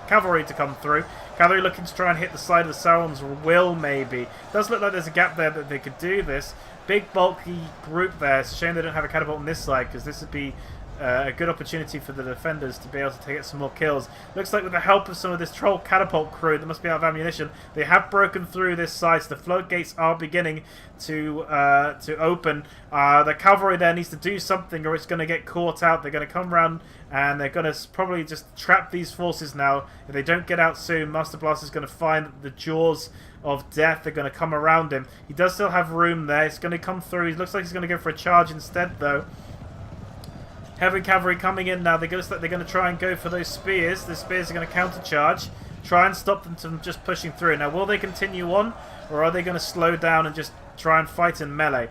A: cavalry to come through. Cavalry looking to try and hit the side of the Sauron's will, maybe. Does look like there's a gap there that they could do this. Big, bulky group there. It's a shame they don't have a catapult on this side, because this would be a good opportunity for the defenders to be able to get some more kills. Looks like with the help of some of this troll catapult crew that must be out of ammunition, they have broken through this side, so the floodgates are beginning to open. The cavalry there needs to do something, or it's going to get caught out. They're going to come around and they're going to probably just trap these forces now. If they don't get out soon, Master Blast is going to find the jaws of death. They're going to come around him. He does still have room there. It's going to come through. He looks like he's going to go for a charge instead, though. Heavy cavalry coming in now. They're going to try and go for those spears. The spears are going to countercharge. Try and stop them from just pushing through. Now, will they continue on, or are they going to slow down and just try and fight in melee?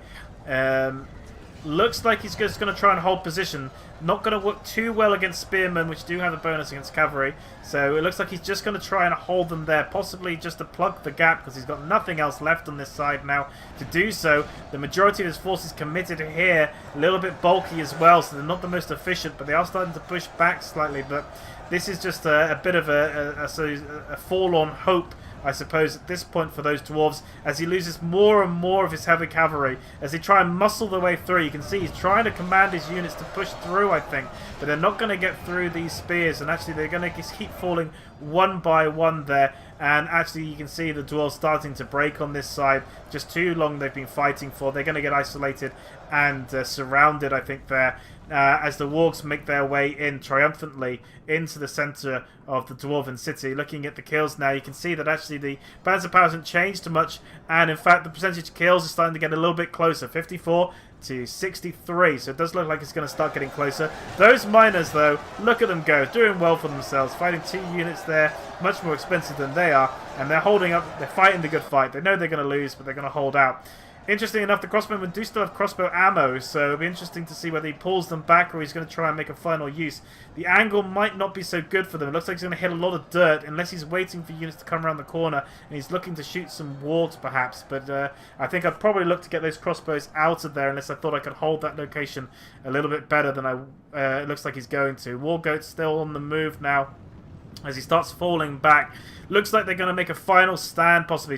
A: Looks like he's just going to try and hold position. Not going to work too well against spearmen, which do have a bonus against cavalry. So it looks like he's just going to try and hold them there, possibly just to plug the gap, because he's got nothing else left on this side now to do so. The majority of his forces committed here, a little bit bulky as well, so they're not the most efficient, but they are starting to push back slightly. But this is just a bit of a forlorn hope, I suppose, at this point for those dwarves, as he loses more and more of his heavy cavalry as they try and muscle their way through. You can see he's trying to command his units to push through, I think, but they're not going to get through these spears, and actually they're going to just keep falling one by one there. And actually you can see the dwarves starting to break on this side. Just too long they've been fighting for. They're going to get isolated and surrounded, I think, there, as the wargs make their way in triumphantly into the centre of the Dwarven city. Looking at the kills now, you can see that actually the Panzer power hasn't changed much, and in fact the percentage of kills is starting to get a little bit closer, 54 to 63, so it does look like it's going to start getting closer. Those miners, though, look at them go, doing well for themselves, fighting 2 units there, much more expensive than they are, and they're holding up, they're fighting the good fight. They know they're going to lose, but they're going to hold out. Interesting enough, the crossbowmen do still have crossbow ammo, so it'll be interesting to see whether he pulls them back or he's going to try and make a final use. The angle might not be so good for them. It looks like he's going to hit a lot of dirt unless he's waiting for units to come around the corner and he's looking to shoot some wargs perhaps. But I think I'd probably look to get those crossbows out of there unless I thought I could hold that location a little bit better than it looks like he's going to. Wargoat's still on the move now as he starts falling back. Looks like they're going to make a final stand, possibly.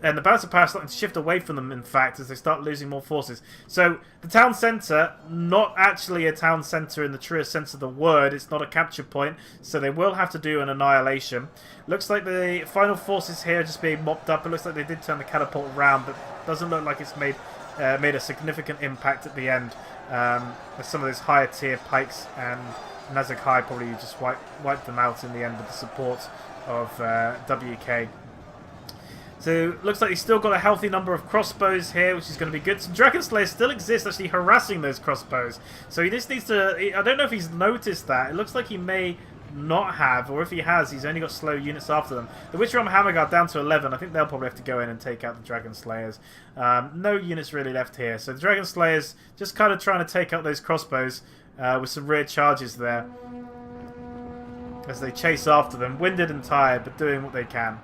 A: And the balance of power is starting to shift away from them, in fact, as they start losing more forces. So, the town centre, not actually a town centre in the truest sense of the word. It's not a capture point, so they will have to do an annihilation. Looks like the final forces here are just being mopped up. It looks like they did turn the catapult around, but doesn't look like it's made a significant impact at the end. As some of those higher tier pikes and Nazak High probably just wiped them out in the end with the support of WK. So looks like he's still got a healthy number of crossbows here, which is going to be good. Some Dragon Slayers still exist, actually harassing those crossbows. So he just needs to... I don't know if he's noticed that. It looks like he may not have, or if he has, he's only got slow units after them. The Witcher-Arm Hammer Guard down to 11. I think they'll probably have to go in and take out the Dragon Slayers. No units really left here. So the Dragon Slayers just kind of trying to take out those crossbows with some rear charges there as they chase after them, winded and tired, but doing what they can.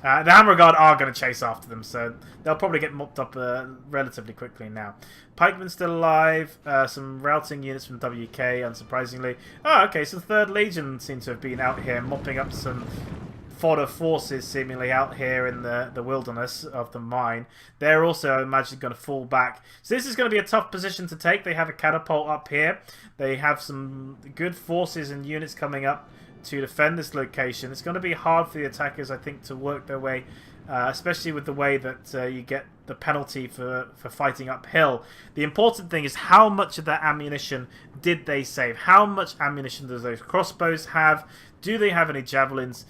A: The Hammer Guard are going to chase after them, so they'll probably get mopped up relatively quickly now. Pikemen still alive, some routing units from WK, unsurprisingly. Oh, okay, so the 3rd Legion seem to have been out here mopping up some fodder forces seemingly out here in the wilderness of the mine. They're also, I imagine, going to fall back. So this is going to be a tough position to take. They have a catapult up here. They have some good forces and units coming up to defend this location. It's going to be hard for the attackers, I think, to work their way, especially with the way that you get the penalty for fighting uphill. The important thing is how much of that ammunition did they save? How much ammunition does those crossbows have? Do they have any javelins?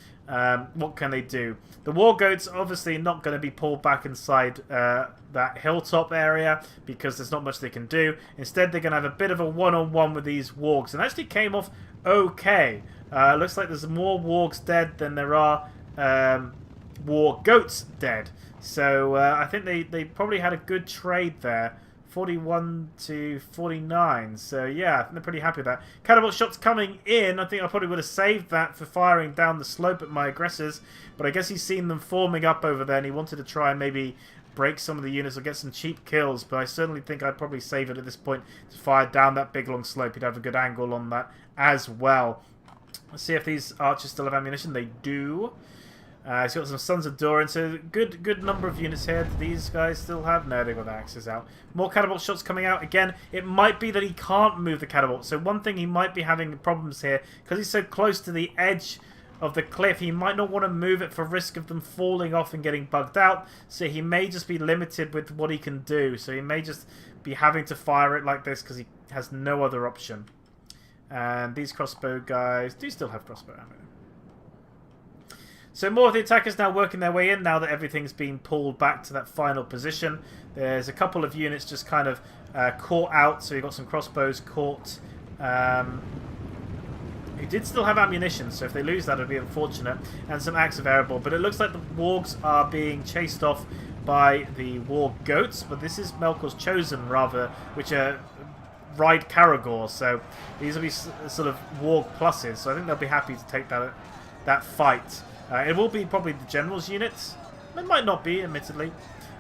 A: What can they do? The war goats obviously not going to be pulled back inside that hilltop area because there's not much they can do. Instead, they're going to have a bit of a one-on-one with these wargs, and actually came off okay. Looks like there's more wargs dead than there are war goats dead. So I think they probably had a good trade there. 41 to 49. So yeah, I think they're pretty happy with that. Catapult shots coming in. I think I probably would have saved that for firing down the slope at my aggressors. But I guess he's seen them forming up over there and he wanted to try and maybe break some of the units or get some cheap kills. But I certainly think I'd probably save it at this point to fire down that big long slope. He'd have a good angle on that as well. Let's see if these archers still have ammunition. They do. He's got some Sons of Doran, so good number of units here. Do these guys still have? No, they've got the axes out. More catapult shots coming out. Again, it might be that he can't move the catapult. So one thing he might be having problems here, because he's so close to the edge of the cliff, he might not want to move it for risk of them falling off and getting bugged out. So he may just be limited with what he can do. So he may just be having to fire it like this because he has no other option. And these crossbow guys do still have crossbow ammo. So more of the attackers now working their way in now that everything's been pulled back to that final position. There's a couple of units just kind of caught out. So you've got some crossbows caught. Who did still have ammunition. So if they lose that, it would be unfortunate. And some axe of variable. But it looks like the wargs are being chased off by the war goats. But this is Melkor's Chosen, rather, which are ride Karagor. So these will be sort of warg pluses. So I think they'll be happy to take that fight. It will be probably the general's units. It might not be, admittedly.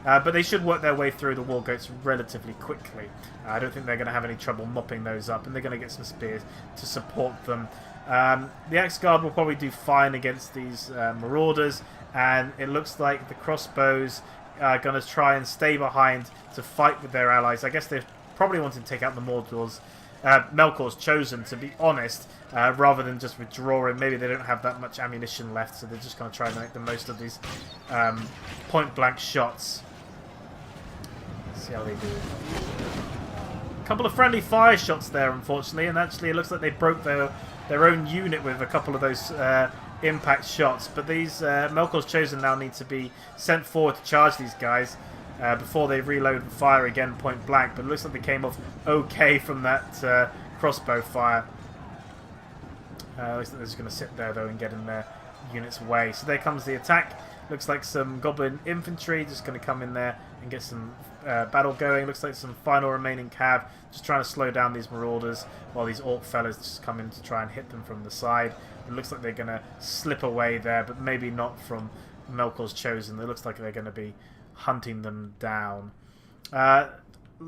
A: But they should work their way through the war goats relatively quickly. I don't think they're going to have any trouble mopping those up. And they're going to get some spears to support them. The Axe Guard will probably do fine against these marauders. And it looks like the crossbows are going to try and stay behind to fight with their allies. I guess they're probably wanting to take out the Melkor's Chosen, to be honest, rather than just withdrawing. Maybe they don't have that much ammunition left, so they're just going to try and make the most of these point-blank shots. Let's see how they do. A couple of friendly fire shots there, unfortunately, and actually it looks like they broke their own unit with a couple of those impact shots. But these Melkor's Chosen now need to be sent forward to charge these guys before they reload and fire again point blank. But it looks like they came off okay from that crossbow fire. Looks like they're just going to sit there though and get in their unit's way. So there comes the attack. Looks like some goblin infantry just going to come in there and get some battle going. Looks like some final remaining cav just trying to slow down these marauders while these orc fellas just come in to try and hit them from the side. It looks like they're going to slip away there, but maybe not from Melkor's Chosen. It looks like they're going to be hunting them down.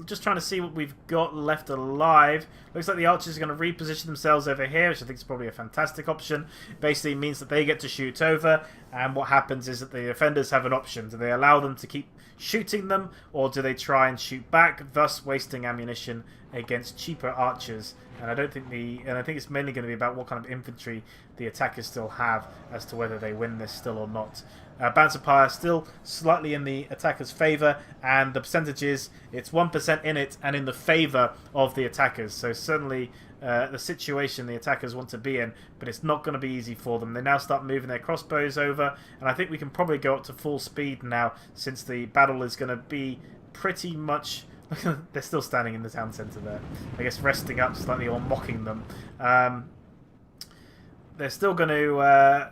A: Just trying to see what we've got left alive. Looks like the archers are going to reposition themselves over here, which I think is probably a fantastic option. Basically means that they get to shoot over, and what happens is that the defenders have an option. Do they allow them to keep shooting them, or do they try and shoot back, thus wasting ammunition against cheaper archers? And I don't think I think it's mainly going to be about what kind of infantry the attackers still have as to whether they win this still or not. Bouncer still slightly in the attacker's favour, and the percentages, it's 1% in it and in the favour of the attackers. So certainly the situation the attackers want to be in, but it's not going to be easy for them. They now start moving their crossbows over, and I think we can probably go up to full speed now, since the battle is going to be pretty much... They're still standing in the town centre there, I guess, resting up slightly or mocking them. They're still going to...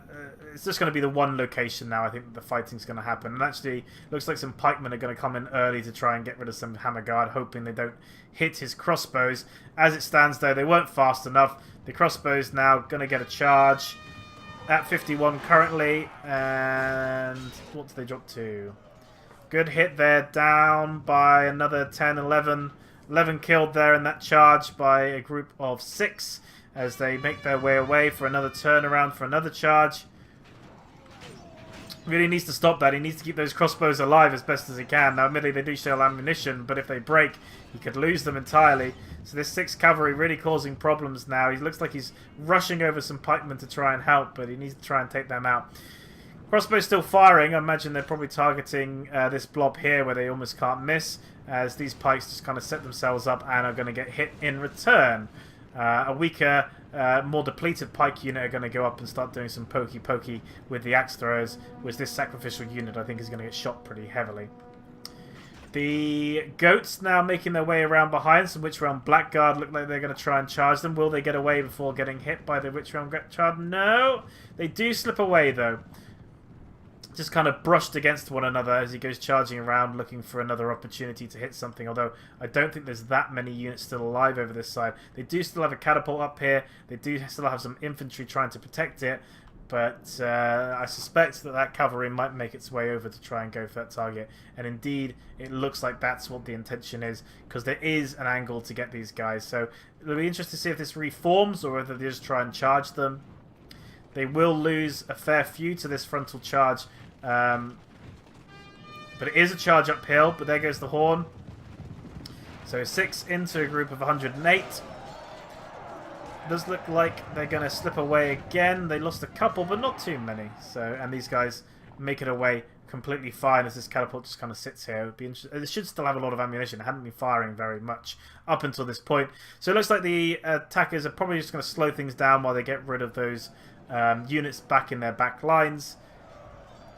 A: it's just going to be the one location now, I think, that the fighting's going to happen. And actually, looks like some pikemen are going to come in early to try and get rid of some hammer guard, hoping they don't hit his crossbows. As it stands, though, they weren't fast enough. The crossbows now going to get a charge at 51 currently. And what do they drop to? Good hit there, down by another 10, 11. 11 killed there in that charge by a group of 6 as they make their way away for another turnaround for another charge. Really needs to stop that. He needs to keep those crossbows alive as best as he can. Now, admittedly, they do shell ammunition, but if they break, he could lose them entirely. So this 6th Cavalry really causing problems now. He looks like he's rushing over some pikemen to try and help, but he needs to try and take them out. Crossbow's still firing. I imagine they're probably targeting this blob here where they almost can't miss, as these pikes just kind of set themselves up and are going to get hit in return. A weaker, more depleted pike unit are going to go up and start doing some pokey with the axe throwers, whereas this sacrificial unit I think is going to get shot pretty heavily. The goats now making their way around behind. Some Witch Realm Blackguard look like they're going to try and charge them. Will they get away before getting hit by the Witch Realm Blackguard? No! They do slip away though. Just kind of brushed against one another as he goes charging around looking for another opportunity to hit something, although I don't think there's that many units still alive over this side. They do still have a catapult up here, they do still have some infantry trying to protect it, but I suspect that cavalry might make its way over to try and go for that target, and indeed it looks like that's what the intention is, because there is an angle to get these guys, so it'll be interesting to see if this reforms or whether they just try and charge them. They will lose a fair few to this frontal charge, but it is a charge uphill, but there goes the horn. So 6 into a group of 108. Does look like they're going to slip away again. They lost a couple, but not too many. So, and these guys make it away completely fine as this catapult just kind of sits here. It would be interesting. It should still have a lot of ammunition. It hadn't been firing very much up until this point. So it looks like the attackers are probably just going to slow things down while they get rid of those units back in their back lines,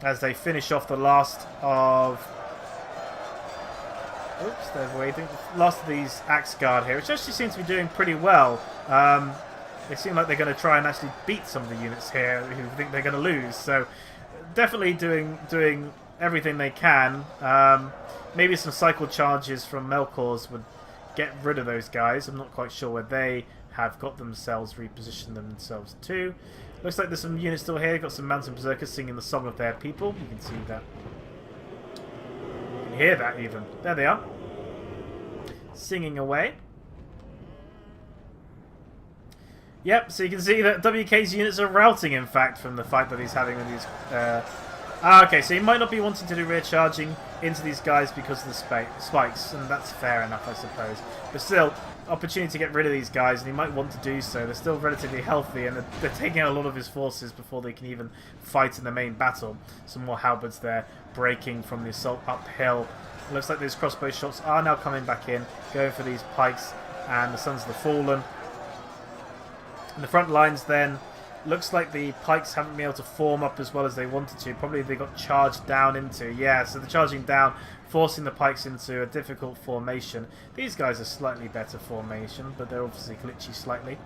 A: as they finish off the last of... Oops, they're waiting. The last of these Axe Guard here, which actually seems to be doing pretty well. They seem like they're going to try and actually beat some of the units here who think they're going to lose. So definitely doing everything they can. Maybe some cycle charges from Melkors would get rid of those guys. I'm not quite sure where they have got themselves repositioned themselves to. Looks like there's some units still here. Got some Mountain Berserkers singing the song of their people. You can see that. You can hear that even. There they are. Singing away. Yep, so you can see that WK's units are routing, in fact, from the fight that he's having with these... okay, so he might not be wanting to do rear charging into these guys because of the spikes, and that's fair enough, I suppose. But still, opportunity to get rid of these guys, and he might want to do so. They're still relatively healthy, and they're taking out a lot of his forces before they can even fight in the main battle. Some more halberds there, breaking from the assault uphill. It looks like those crossbow shots are now coming back in, going for these pikes and the Sons of the Fallen. In the front lines then, looks like the pikes haven't been able to form up as well as they wanted to. Probably they got charged down into. Yeah, so they're charging down, forcing the pikes into a difficult formation. These guys are slightly better formation, but they're obviously glitchy slightly.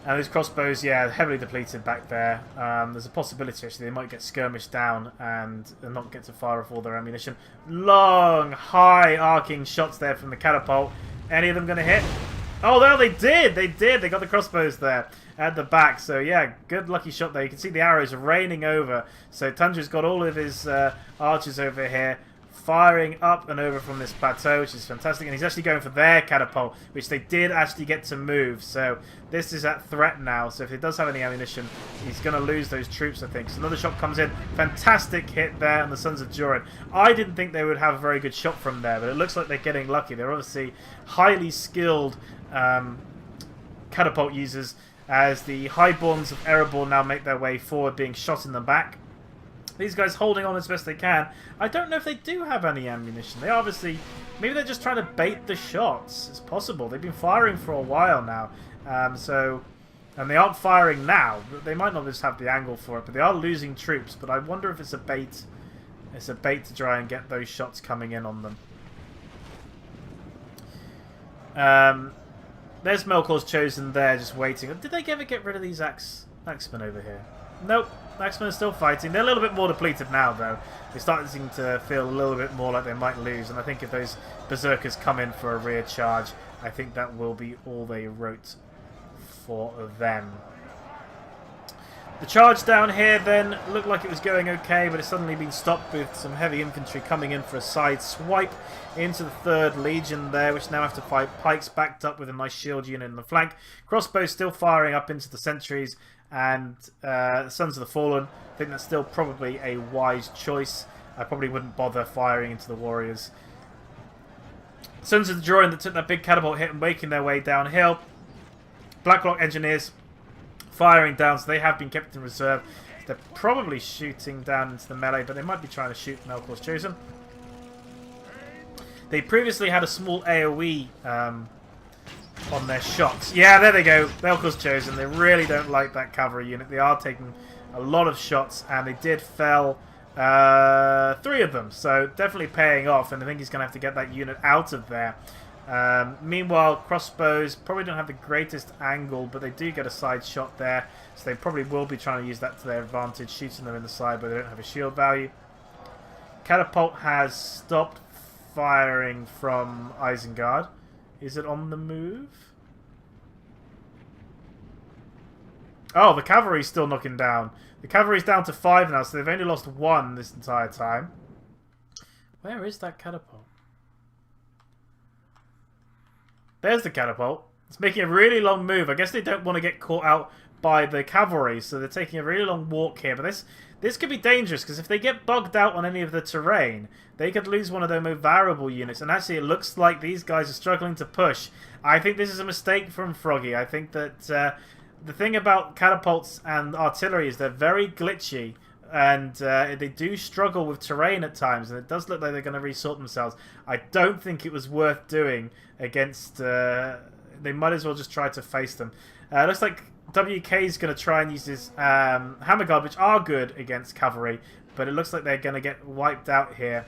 A: And those crossbows, yeah, heavily depleted back there. There's a possibility actually they might get skirmished down and not get to fire off all their ammunition. Long, high arcing shots there from the catapult. Any of them going to hit? Oh, no, they did! They did! They got the crossbows there at the back. So, yeah, good lucky shot there. You can see the arrows raining over. So, Tundra's got all of his archers over here, firing up and over from this plateau, which is fantastic. And he's actually going for their catapult, which they did actually get to move. So, this is at threat now. So, if he does have any ammunition, he's going to lose those troops, I think. So, another shot comes in. Fantastic hit there on the Sons of Durin. I didn't think they would have a very good shot from there, but it looks like they're getting lucky. They're obviously highly skilled catapult users, as the Highborns of Erebor now make their way forward, being shot in the back. These guys holding on as best they can. I don't know if they do have any ammunition. They obviously... Maybe they're just trying to bait the shots. It's possible. They've been firing for a while now. And they aren't firing now. They might not just have the angle for it, but they are losing troops. But I wonder if it's a bait. It's a bait to try and get those shots coming in on them. There's Melkor's chosen there, just waiting. Did they ever get rid of these axemen over here? Nope. Axemen are still fighting. They're a little bit more depleted now, though. They're starting to feel a little bit more like they might lose. And I think if those berserkers come in for a rear charge, I think that will be all they wrote for them. The charge down here then looked like it was going okay, but it's suddenly been stopped with some heavy infantry coming in for a side swipe into the 3rd Legion there, which now have to fight pikes backed up with a nice shield unit in the flank. Crossbows still firing up into the sentries, and Sons of the Fallen. I think that's still probably a wise choice. I probably wouldn't bother firing into the warriors. Sons of the Drawing that took that big catapult hit and making their way downhill. Blacklock Engineers firing down, so they have been kept in reserve. They're probably shooting down into the melee, but they might be trying to shoot Melkor's Chosen. They previously had a small AoE on their shots. Yeah, there they go. Melkor's Chosen. They really don't like that cavalry unit. They are taking a lot of shots, and they did fell 3 of them. So definitely paying off, and I think he's going to have to get that unit out of there. Meanwhile, crossbows probably don't have the greatest angle, but they do get a side shot there, so they probably will be trying to use that to their advantage, shooting them in the side, but they don't have a shield value. Catapult has stopped firing from Isengard. Is it on the move? Oh, the cavalry's still knocking down. The cavalry's down to 5 now, so they've only lost 1 this entire time. Where is that catapult? There's the catapult. It's making a really long move. I guess they don't want to get caught out by the cavalry, so they're taking a really long walk here. But this could be dangerous, because if they get bogged out on any of the terrain, they could lose one of their more variable units. And actually, it looks like these guys are struggling to push. I think this is a mistake from Froggy. I think that the thing about catapults and artillery is they're very glitchy. And they do struggle with terrain at times, and it does look like they're going to resort themselves. I don't think it was worth doing against... they might as well just try to face them. It looks like WK is going to try and use his Hammer Guard, which are good against cavalry, but it looks like they're going to get wiped out here.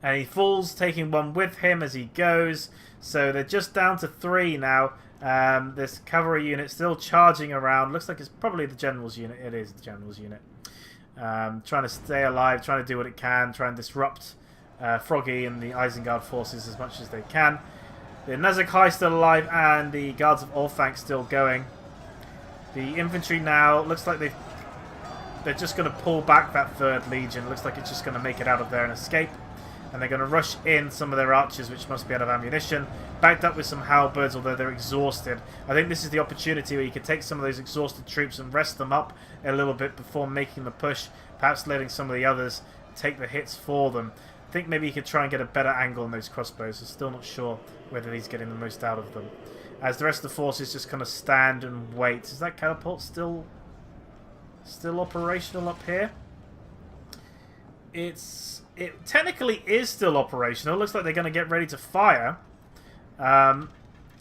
A: And he falls, taking 1 with him as he goes. So they're just down to 3 now. This cavalry unit still charging around. Looks like it's probably the general's unit. It is the general's unit. Trying to stay alive, trying to do what it can, try and disrupt Froggy and the Isengard forces as much as they can. The Nazak still alive, and the Guards of Orthanc still going. The infantry now looks like they're just going to pull back that 3rd Legion. Looks like it's just going to make it out of there and escape. And they're going to rush in some of their archers, which must be out of ammunition, backed up with some halberds, although they're exhausted. I think this is the opportunity where you could take some of those exhausted troops and rest them up a little bit before making the push, perhaps letting some of the others take the hits for them. I think maybe you could try and get a better angle on those crossbows. I'm still not sure whether he's getting the most out of them. As the rest of the forces just kind of stand and wait. Is that catapult still operational up here? It technically is still operational. Looks like they're going to get ready to fire.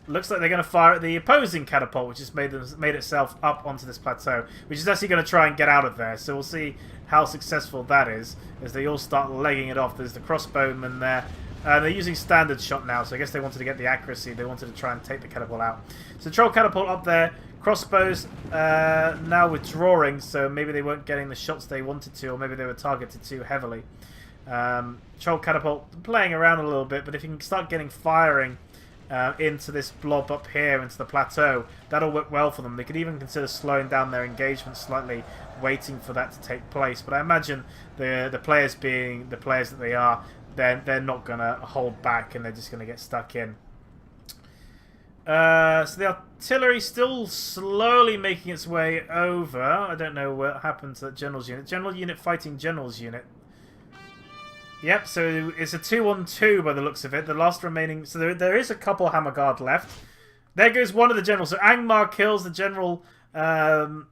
A: Looks like they're going to fire at the opposing catapult, which has made itself up onto this plateau, which is actually going to try and get out of there. So we'll see how successful that is as they all start legging it off. There's the crossbowmen there. They're using standard shot now, so I guess they wanted to get the accuracy. They wanted to try and take the catapult out. So Troll catapult up there. Crossbows now withdrawing, so maybe they weren't getting the shots they wanted to, or maybe they were targeted too heavily. Troll catapult playing around a little bit, but if you can start getting firing into this blob up here, into the plateau, that'll work well for them. They could even consider slowing down their engagement slightly, waiting for that to take place. But I imagine the players being the players that they are, they're not going to hold back, and they're just going to get stuck in. So the artillery still slowly making its way over. I don't know what happened to that general's unit. General unit fighting general's unit. Yep, so it's a 2-on-2 by the looks of it. The last remaining... So there is a couple Hammer Guard left. There goes one of the generals. So Angmar kills the general of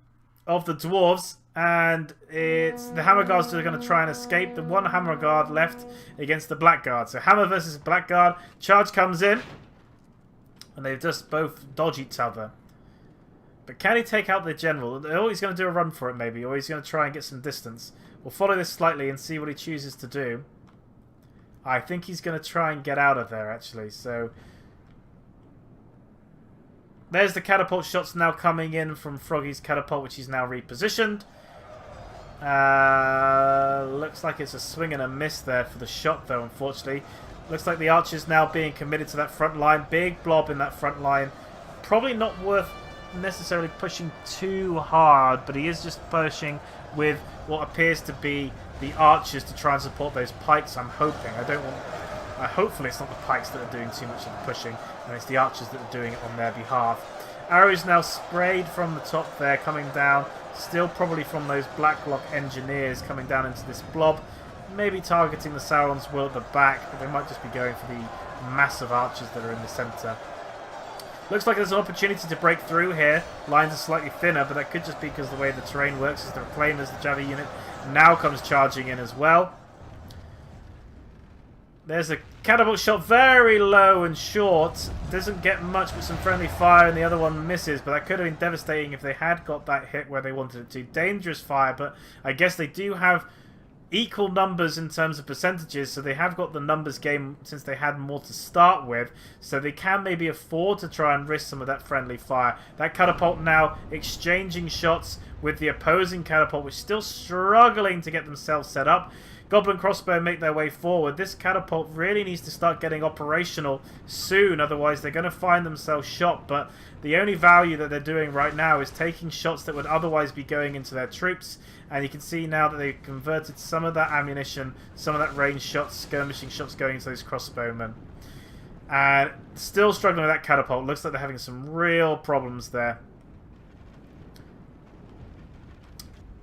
A: the dwarves. And it's the Hammer Guards are going to try and escape. The one Hammer Guard left against the Black Guard. So Hammer versus Black Guard. Charge comes in. And they just both dodge each other. But can he take out the general? Oh, he's going to do a run for it maybe. Or he's going to try and get some distance. We'll follow this slightly and see what he chooses to do. I think he's going to try and get out of there, actually. So there's the catapult shots now coming in from Froggy's catapult, which he's now repositioned. Looks like it's a swing and a miss there for the shot, though, unfortunately. Looks like the archer's now being committed to that front line. Big blob in that front line. Probably not worth necessarily pushing too hard, but he is just pushing with what appears to be the archers to try and support those pikes. I'm hoping. Hopefully it's not the pikes that are doing too much of the pushing, and it's the archers that are doing it on their behalf. Arrows now sprayed from the top there, coming down. Still probably from those Blacklock engineers coming down into this blob. Maybe targeting the Sauron's will at the back, but they might just be going for the massive archers that are in the centre. Looks like there's an opportunity to break through here. Lines are slightly thinner, but that could just be because of the way the terrain works as the Reclaimers, the Javi unit, now comes charging in as well. There's a catapult shot very low and short. Doesn't get much with some friendly fire, and the other one misses, but that could have been devastating if they had got that hit where they wanted it to. Dangerous fire, but I guess they do have equal numbers in terms of percentages, so they have got the numbers game since they had more to start with, so they can maybe afford to try and risk some of that friendly fire. That catapult now exchanging shots with the opposing catapult, which is still struggling to get themselves set up. Goblin crossbow make their way forward. This catapult really needs to start getting operational soon, otherwise they're going to find themselves shot. But the only value that they're doing right now is taking shots that would otherwise be going into their troops. And you can see now that they've converted some of that ammunition, some of that range shots, skirmishing shots going into those crossbowmen. And still struggling with that catapult. Looks like they're having some real problems there.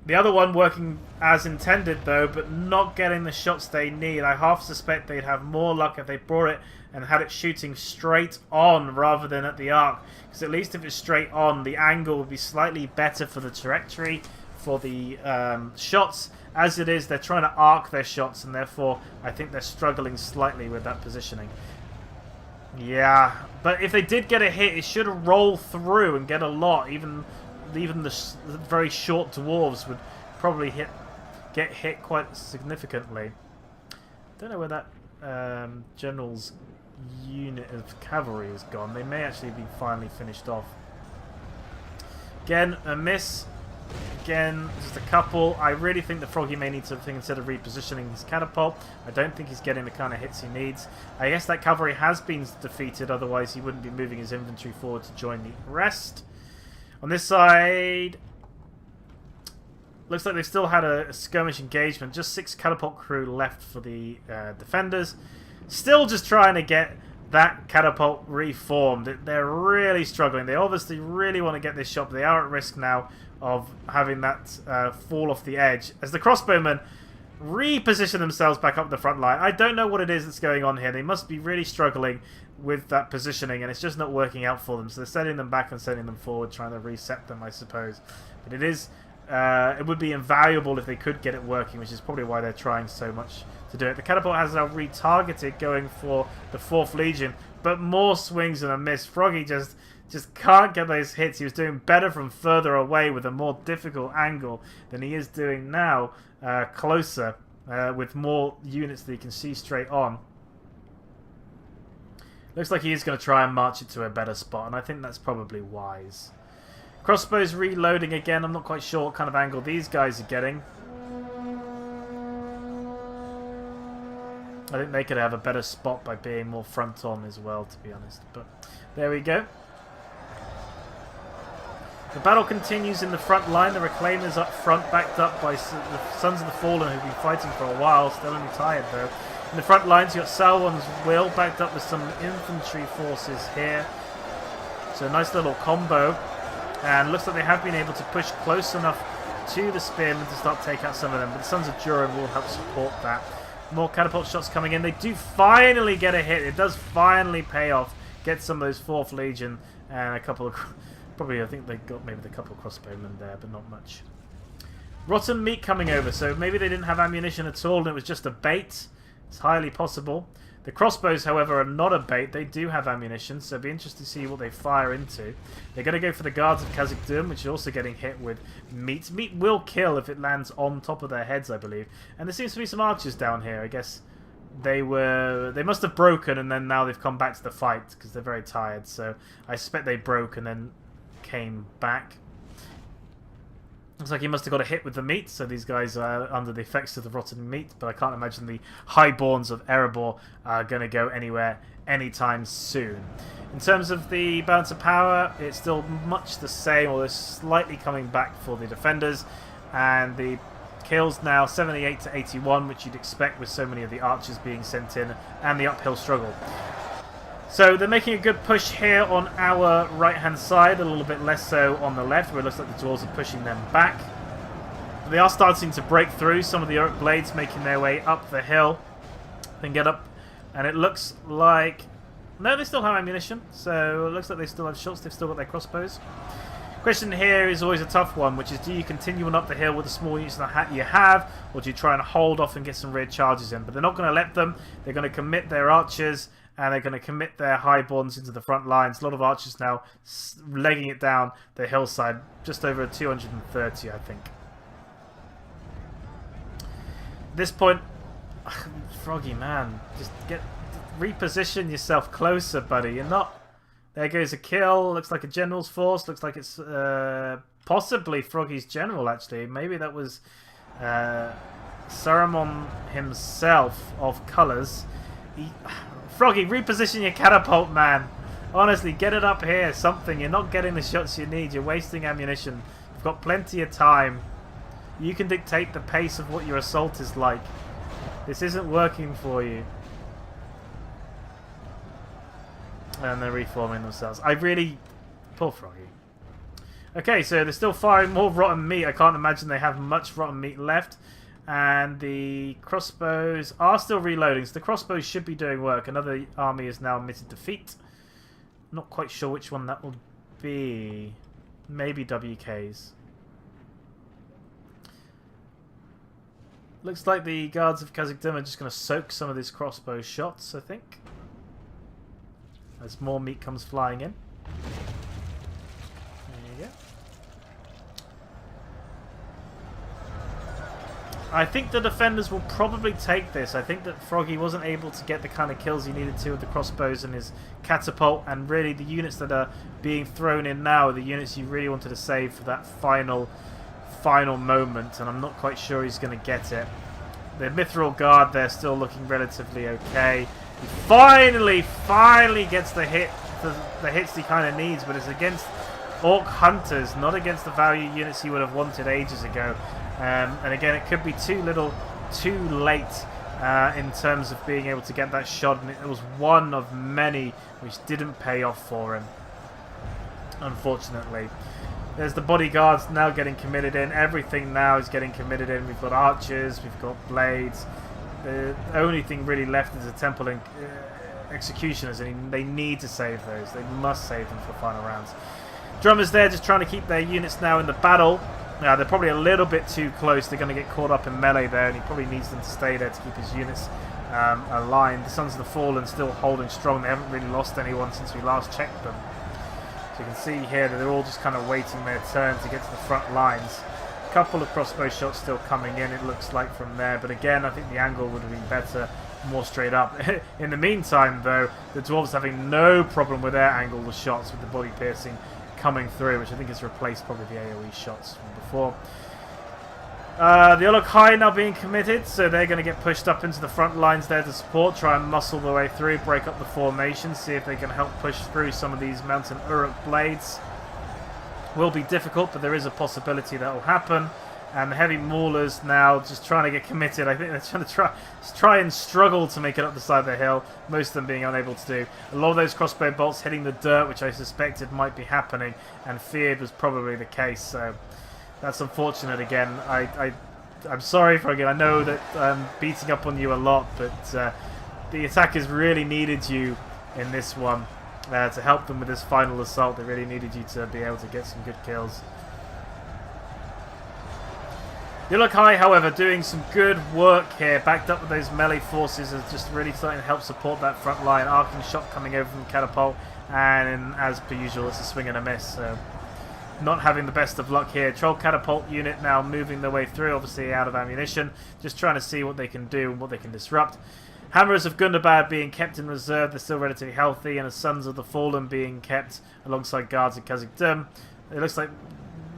A: The other one working as intended though, but not getting the shots they need. I half suspect they'd have more luck if they brought it and had it shooting straight on rather than at the arc. Because at least if it's straight on, the angle would be slightly better for the trajectory for the shots. As it is, they're trying to arc their shots, and therefore I think they're struggling slightly with that positioning. Yeah, but if they did get a hit, it should roll through and get a lot. Even the very short dwarves would probably get hit quite significantly. Don't know where that general's unit of cavalry has gone. They may actually be finally finished off. Again, a miss. Again, just a couple. I really think the Froggy may need to consider repositioning his catapult. I don't think he's getting the kind of hits he needs. I guess that cavalry has been defeated, otherwise he wouldn't be moving his infantry forward to join the rest. On this side, looks like they've still had a skirmish engagement. Just 6 catapult crew left for the defenders. Still just trying to get that catapult reformed. They're really struggling. They obviously really want to get this shot, but they are at risk now of having that fall off the edge. As the crossbowmen reposition themselves back up the front line. I don't know what it is that's going on here. They must be really struggling with that positioning, and it's just not working out for them. So they're sending them back and sending them forward, trying to reset them, I suppose. But it is, it would be invaluable if they could get it working, which is probably why they're trying so much to do it. The catapult has now retargeted, going for the 4th Legion, but more swings and a miss. Froggy just can't get those hits. He was doing better from further away with a more difficult angle than he is doing now, closer, with more units that he can see straight on. Looks like he is going to try and march it to a better spot, and I think that's probably wise. Crossbows reloading again. I'm not quite sure what kind of angle these guys are getting. I think they could have a better spot by being more front on as well, to be honest. But there we go. The battle continues in the front line. The Reclaimers up front, backed up by the Sons of the Fallen, who've been fighting for a while. Still only tired, though. In the front lines, you've got Sauron's Will, backed up with some infantry forces here. So a nice little combo. And looks like they have been able to push close enough to the Spearmen to start take out some of them. But the Sons of Durin will help support that. More catapult shots coming in. They do finally get a hit. It does finally pay off. Get some of those 4th Legion and a couple of... Probably, I think they got maybe the couple of crossbowmen there, but not much. Rotten meat coming over, so maybe they didn't have ammunition at all and it was just a bait. It's highly possible. The crossbows, however, are not a bait. They do have ammunition, so it'll be interesting to see what they fire into. They're going to go for the guards of Khazad-dûm, which are also getting hit with meat. Meat will kill if it lands on top of their heads, I believe. And there seems to be some archers down here. I guess they must have broken, and then now they've come back to the fight because they're very tired. So I suspect they broke and then came back. Looks like he must have got a hit with the meat, so these guys are under the effects of the rotten meat, but I can't imagine the highborns of Erebor are going to go anywhere anytime soon. In terms of the balance of power, it's still much the same, although slightly coming back for the defenders, and the kills now 78 to 81, which you'd expect with so many of the archers being sent in, and the uphill struggle. So they're making a good push here on our right-hand side, a little bit less so on the left, where it looks like the dwarves are pushing them back. They are starting to break through. Some of the Orc blades making their way up the hill. Then get up, and it looks like... No, they still have ammunition, so it looks like they still have shots. They've still got their crossbows. Question here is always a tough one, which is, do you continue on up the hill with the small units that you have, or do you try and hold off and get some rear charges in? But they're not going to let them. They're going to commit their archers, and they're going to commit their highborns into the front lines. A lot of archers now legging it down the hillside, just over 230, I think. At this point, Froggy, man, just reposition yourself closer, buddy. You're not... There goes a kill. Looks like a general's force. Looks like it's possibly Froggy's general, actually. Maybe that was Saruman himself of colours. Froggy, reposition your catapult, man. Honestly, get it up here. Something. You're not getting the shots you need. You're wasting ammunition. You've got plenty of time. You can dictate the pace of what your assault is like. This isn't working for you. And they're reforming themselves. I really... Poor Froggy. Okay, so they're still firing more rotten meat. I can't imagine they have much rotten meat left. And the crossbows are still reloading. So the crossbows should be doing work. Another army is now admitted defeat. Not quite sure which one that will be. Maybe WK's. Looks like the guards of Khazad-dûm are just going to soak some of these crossbow shots, I think. As more meat comes flying in. There you go. I think the defenders will probably take this. I think that Froggy wasn't able to get the kind of kills he needed to with the crossbows and his catapult, and really the units that are being thrown in now are the units you really wanted to save for that final moment, and I'm not quite sure he's going to get it. The Mithril Guard, they're still looking relatively okay. He finally gets the hits he kind of needs, but it's against Orc Hunters, not against the value units he would have wanted ages ago. And again, it could be too little, too late in terms of being able to get that shot, and it was one of many which didn't pay off for him, unfortunately. There's the bodyguards now getting committed in. Everything now is getting committed in. We've got archers, we've got blades. The only thing really left is the temple and executioners, and they need to save those. They must save them for final rounds. Drummers there just trying to keep their units now in the battle. They're probably a little bit too close. They're going to get caught up in melee there, and he probably needs them to stay there to keep his units aligned. The Sons of the Fallen still holding strong. They haven't really lost anyone since we last checked them. So you can see here that they're all just kind of waiting their turn to get to the front lines. A couple of crossbow shots still coming in, it looks like, from there. But again, I think the angle would have been better, more straight up. In the meantime, though, the Dwarves having no problem with their angle shots with the body piercing coming through, which I think has replaced probably the AoE shots from before. The Olokhai now being committed, so they're going to get pushed up into the front lines there to support, try and muscle their way through, break up the formation, see if they can help push through some of these Mountain Uruk blades. Will be difficult, but there is a possibility that will happen. And the heavy maulers now just trying to get committed. I think they're trying to try and struggle to make it up the side of the hill, most of them being unable to do. A lot of those crossbow bolts hitting the dirt, which I suspected might be happening, and feared was probably the case, so... That's unfortunate again. I'm sorry for again. I know that I'm beating up on you a lot, but the attackers really needed you in this one to help them with this final assault. They really needed you to be able to get some good kills. The Olokhai, however, doing some good work here, backed up with those melee forces, is just really starting to help support that front line. Arcing shot coming over from the catapult, and as per usual, it's a swing and a miss. So. Not having the best of luck here. Troll catapult unit now moving their way through, obviously out of ammunition, just trying to see what they can do and what they can disrupt. Hammers of Gundabad being kept in reserve, they're still relatively healthy, and the Sons of the Fallen being kept alongside guards of Khazad-dûm. It looks like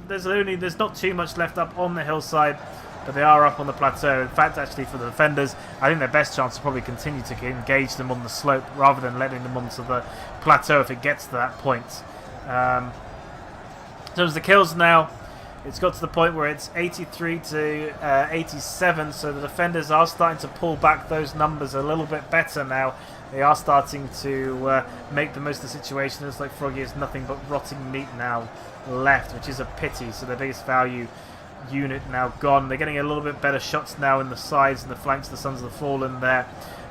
A: there's not too much left up on the hillside, but they are up on the plateau. In fact, actually, for the defenders, I think their best chance is probably continue to engage them on the slope rather than letting them onto the plateau if it gets to that point. In terms of the kills now, it's got to the point where it's 83 to 87, so the defenders are starting to pull back those numbers a little bit better now. They are starting to make the most of the situation. It looks like Froggy has nothing but rotting meat now left, which is a pity. So their biggest value unit now gone. They're getting a little bit better shots now in the sides and the flanks of the Sons of the Fallen there.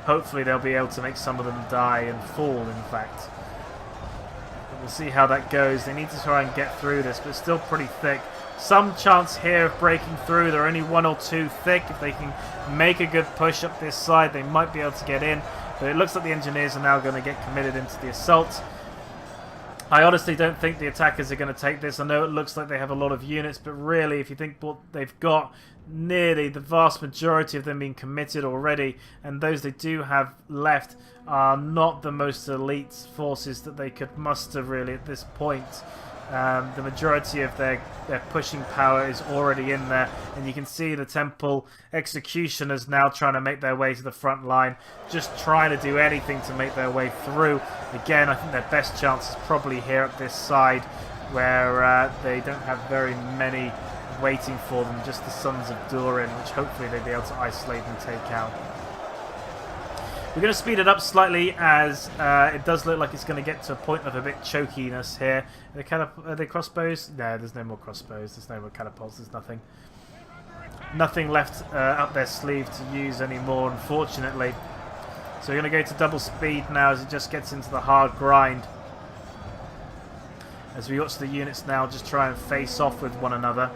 A: Hopefully they'll be able to make some of them die and fall, in fact. But we'll see how that goes. They need to try and get through this, but it's still pretty thick. Some chance here of breaking through. They're only 1 or 2 thick. If they can make a good push up this side, they might be able to get in. But it looks like the engineers are now going to get committed into the assault. I honestly don't think the attackers are going to take this. I know it looks like they have a lot of units, but really, if you think what they've got, nearly the vast majority of them being committed already, and those they do have left are not the most elite forces that they could muster really at this point. The majority of their pushing power is already in there, and you can see the Temple Executioners now trying to make their way to the front line, just trying to do anything to make their way through. Again, I think their best chance is probably here at this side, where they don't have very many waiting for them, just the Sons of Durin, which hopefully they'll be able to isolate and take out. We're going to speed it up slightly, as it does look like it's going to get to a point of a bit chokiness here. Are they crossbows? No, there's no more crossbows. There's no more catapults. There's nothing left up their sleeve to use anymore, unfortunately. So we're going to go to double speed now as it just gets into the hard grind. As we watch the units now just try and face off with one another.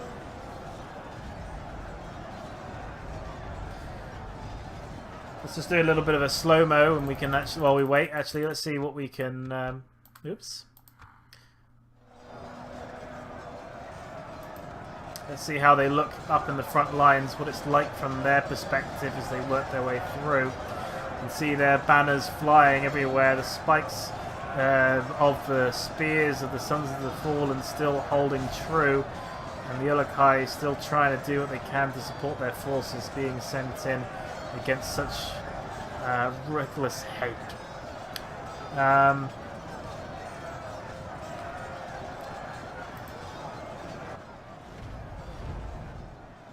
A: Let's just do a little bit of a slow-mo, and we can actually, while we wait, actually, let's see what we can, oops. Let's see how they look up in the front lines, what it's like from their perspective as they work their way through. You can see their banners flying everywhere, the spikes of the spears of the Sons of the Fallen still holding true, and the Ulukai still trying to do what they can to support their forces being sent in against such ruthless hate.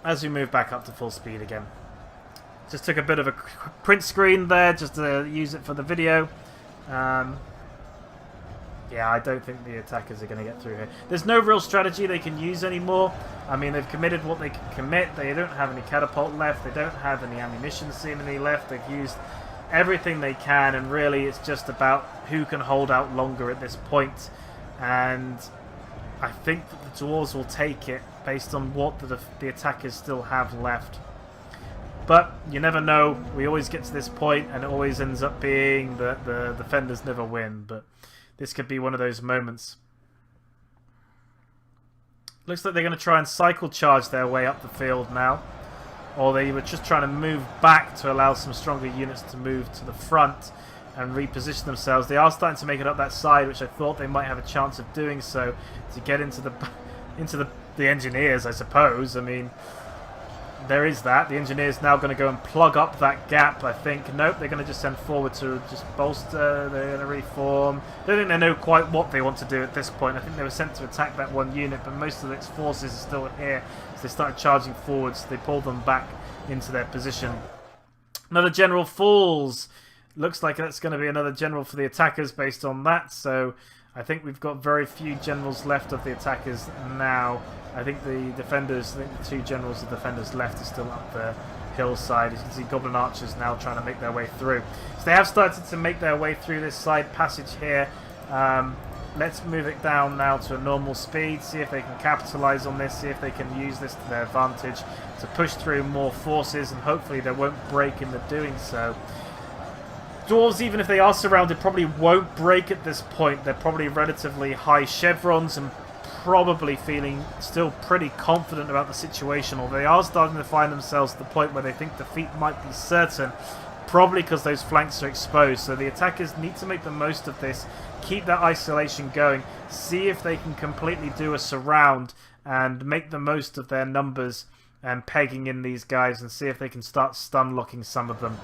A: As we move back up to full speed again. Just took a bit of a print screen there just to use it for the video. Yeah, I don't think the attackers are going to get through here. There's no real strategy they can use anymore. I mean, they've committed what they can commit. They don't have any catapult left. They don't have any ammunition seemingly left. They've used everything they can, and really it's just about who can hold out longer at this point. And I think that the Dwarves will take it based on what the attackers still have left. But you never know. We always get to this point, and it always ends up being that the defenders never win. But this could be one of those moments. Looks like they're going to try and cycle charge their way up the field now. Or they were just trying to move back to allow some stronger units to move to the front and reposition themselves. They are starting to make it up that side, which I thought they might have a chance of doing so to get into the engineers, I suppose. I mean, there is that. The engineers now going to go and plug up that gap, I think. Nope, they're going to just send forward to just bolster. They're going to reform. I don't think they know quite what they want to do at this point. I think they were sent to attack that one unit, but most of its forces are still here. So they started charging forwards. They pulled them back into their position. Another general falls. Looks like that's going to be another general for the attackers based on that. So I think we've got very few generals left of the attackers now. I think the defenders, I think the 2 generals of defenders left are still up the hillside. As you can see, Goblin Archers now trying to make their way through. So they have started to make their way through this side passage here. Let's move it down now to a normal speed, see if they can capitalize on this, see if they can use this to their advantage to push through more forces, and hopefully they won't break in the doing so. Dwarves, even if they are surrounded, probably won't break at this point. They're probably relatively high chevrons and probably feeling still pretty confident about the situation, although they are starting to find themselves at the point where they think defeat might be certain, probably because those flanks are exposed. So the attackers need to make the most of this, keep that isolation going, see if they can completely do a surround and make the most of their numbers and pegging in these guys, and see if they can start stun locking some of them.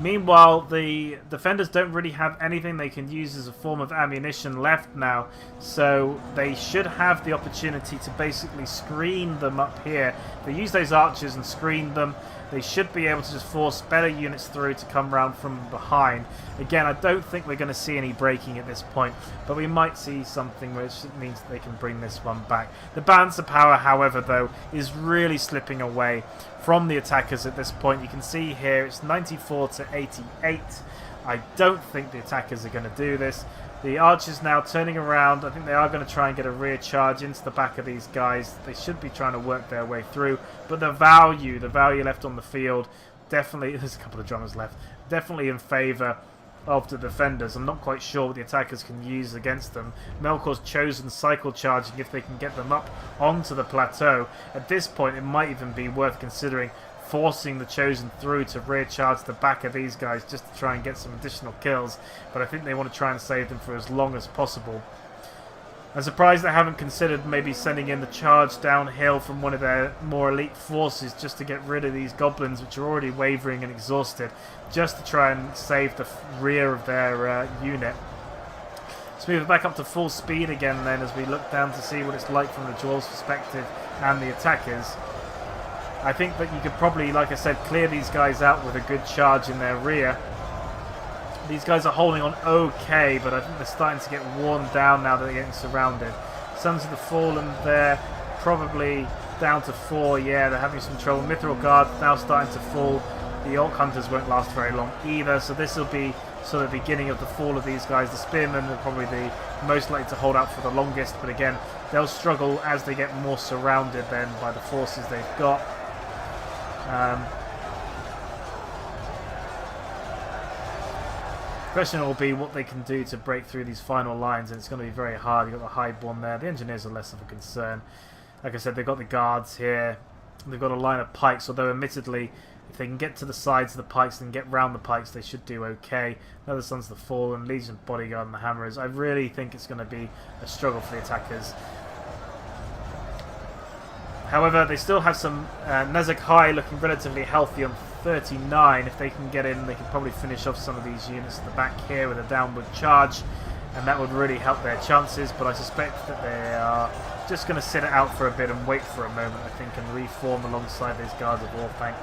A: Meanwhile, the defenders don't really have anything they can use as a form of ammunition left now, so they should have the opportunity to basically screen them up here. They use those archers and screen them. they should be able to just force better units through to come round from behind. Again, I don't think we're going to see any breaking at this point, but we might see something which means that they can bring this one back. The balance of power, however, though, is really slipping away from the attackers at this point. You can see here it's 94 to 88. I don't think the attackers are going to do this. The archers now turning around. I think they are going to try and get a rear charge into the back of these guys. They should be trying to work their way through. But the value left on the field, definitely, there's a couple of drummers left, definitely in favour of the defenders. I'm not quite sure what the attackers can use against them. Melkor's chosen cycle charging if they can get them up onto the plateau. At this point, it might even be worth considering forcing the Chosen through to rear charge the back of these guys just to try and get some additional kills, but I think they want to try and save them for as long as possible. I'm surprised they haven't considered maybe sending in the charge downhill from one of their more elite forces just to get rid of these goblins which are already wavering and exhausted, just to try and save the rear of their unit. Let's move it back up to full speed again then as we look down to see what it's like from the Dwarves' perspective and the attackers. I think that you could probably, like I said, clear these guys out with a good charge in their rear. These guys are holding on okay, but I think they're starting to get worn down now that they're getting surrounded. Sons of the Fallen there, probably down to 4. Yeah, they're having some trouble. Mithril Guard now starting to fall. The Orc Hunters won't last very long either, so this will be sort of the beginning of the fall of these guys. The Spearmen are probably the most likely to hold out for the longest, but again, they'll struggle as they get more surrounded then by the forces they've got. The question will be what they can do to break through these final lines, and it's going to be very hard. You've got the Highborn there. The Engineers are less of a concern. Like I said, they've got the guards here. They've got a line of pikes, although admittedly, if they can get to the sides of the pikes and get round the pikes, they should do okay. Another Sons of the Fallen, Legion Bodyguard and the Hammerers. I really think it's going to be a struggle for the attackers. However, they still have some Nezek High looking relatively healthy on 39. If they can get in, they can probably finish off some of these units at the back here with a downward charge, and that would really help their chances. But I suspect that they are just going to sit it out for a bit and wait for a moment, I think, and reform alongside these guards of Orthanc.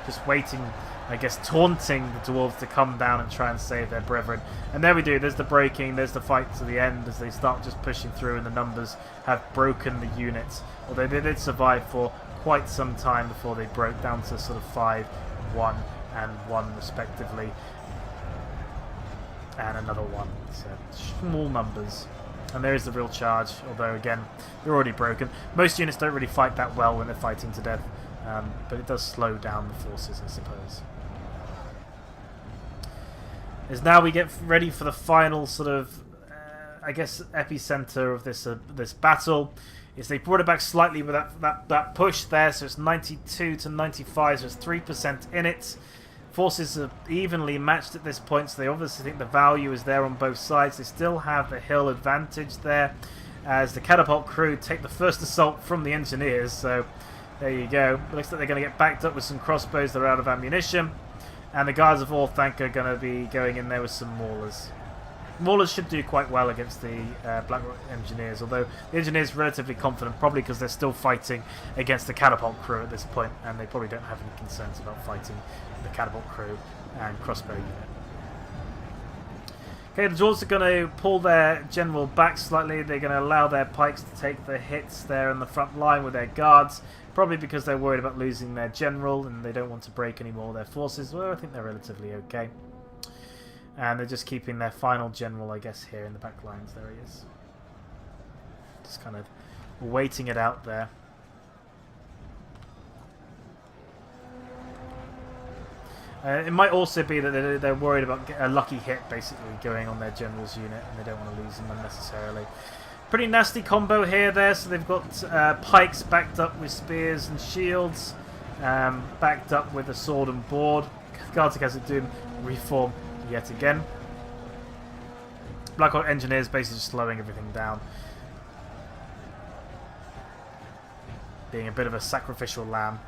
A: Just waiting, I guess, taunting the dwarves to come down and try and save their brethren. And there we do. There's the breaking. There's the fight to the end as they start just pushing through, and the numbers have broken the units. Although they did survive for quite some time before they broke down to sort of 5, 1, and 1 respectively. And another 1. So small numbers. And there is the real charge, although again, they're already broken. Most units don't really fight that well when they're fighting to death. But it does slow down the forces, I suppose. As now we get ready for the final sort of, I guess, epicenter of this battle. Is they brought it back slightly with that push there, so it's 92 to 95, so it's 3% in it. Forces are evenly matched at this point, so they obviously think the value is there on both sides. They still have the hill advantage there, as the catapult crew take the first assault from the engineers, so there you go. It looks like they're going to get backed up with some crossbows that are out of ammunition. And the guards of Orthanc are going to be going in there with some maulers. Maulers should do quite well against the Blackrock Engineers, although the Engineers are relatively confident, probably because they're still fighting against the catapult crew at this point, and they probably don't have any concerns about fighting the catapult crew and crossbow unit. Okay, the Dwarves are going to pull their general back slightly. They're going to allow their pikes to take the hits there in the front line with their guards, probably because they're worried about losing their general and they don't want to break any more of their forces. Well, I think they're relatively okay. And they're just keeping their final general, I guess, here in the back lines. There he is. Just kind of waiting it out there. It might also be that they're worried about a lucky hit basically going on their general's unit, and they don't want to lose them unnecessarily. Pretty nasty combo here there, so they've got pikes backed up with spears and shields, backed up with a sword and board. Guards of Khazad-dûm reform yet again. Black Hawk Engineers basically just slowing everything down. Being a bit of a sacrificial lamb.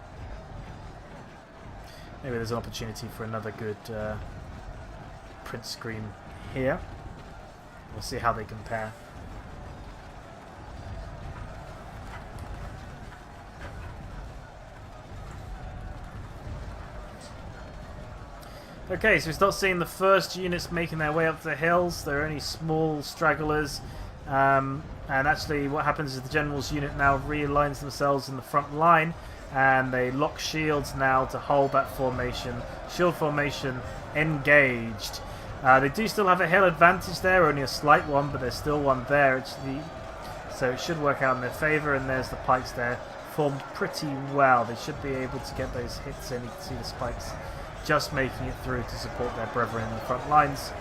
A: Maybe there's an opportunity for another good print screen here. We'll see how they compare. Okay, so we start seeing the first units making their way up the hills. They're only small stragglers. And actually what happens is the general's unit now realigns themselves in the front line. And they lock shields now to hold that formation. Shield formation engaged. They do still have a hill advantage there, only a slight one, but there's still one there. So it should work out in their favour, and there's the pikes there, formed pretty well. They should be able to get those hits in. You can see the spikes just making it through to support their brethren in the front lines.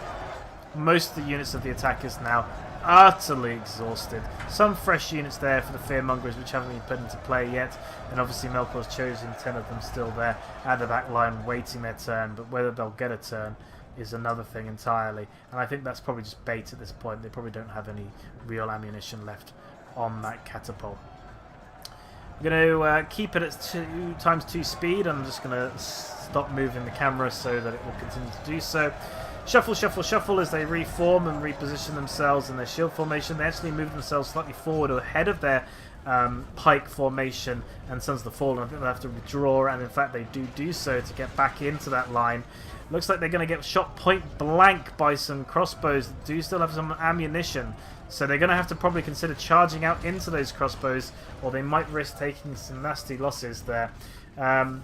A: Most of the units of the attackers now utterly exhausted. Some fresh units there for the fearmongers which haven't been put into play yet, and obviously Melkor's chosen 10 of them still there at the back line waiting their turn, but whether they'll get a turn is another thing entirely, and I think that's probably just bait at this point. They probably don't have any real ammunition left on that catapult. I'm going to keep it at 2x2 speed. I'm just going to stop moving the camera so that it will continue to do so. Shuffle, shuffle, shuffle as they reform and reposition themselves in their shield formation. They actually move themselves slightly forward or ahead of their pike formation and Sons of the Fallen. I think they'll have to withdraw, and in fact they do so to get back into that line. Looks like they're going to get shot point blank by some crossbows that do still have some ammunition. So they're going to have to probably consider charging out into those crossbows, or they might risk taking some nasty losses there. Not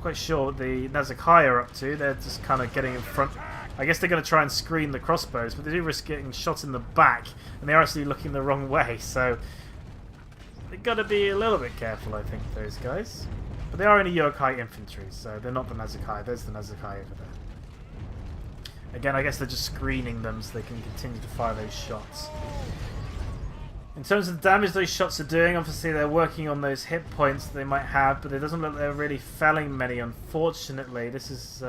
A: quite sure what the Nazakai are up to. They're just kind of getting in front. I guess they're going to try and screen the crossbows, but they do risk getting shot in the back, and they're actually looking the wrong way. So they've got to be a little bit careful, I think, those guys. But they are only Yokai infantry, so they're not the Nazakai. There's the Nazakai over there. Again, I guess they're just screening them so they can continue to fire those shots. In terms of the damage those shots are doing, obviously they're working on those hit points that they might have, but it doesn't look like they're really felling many, unfortunately. This is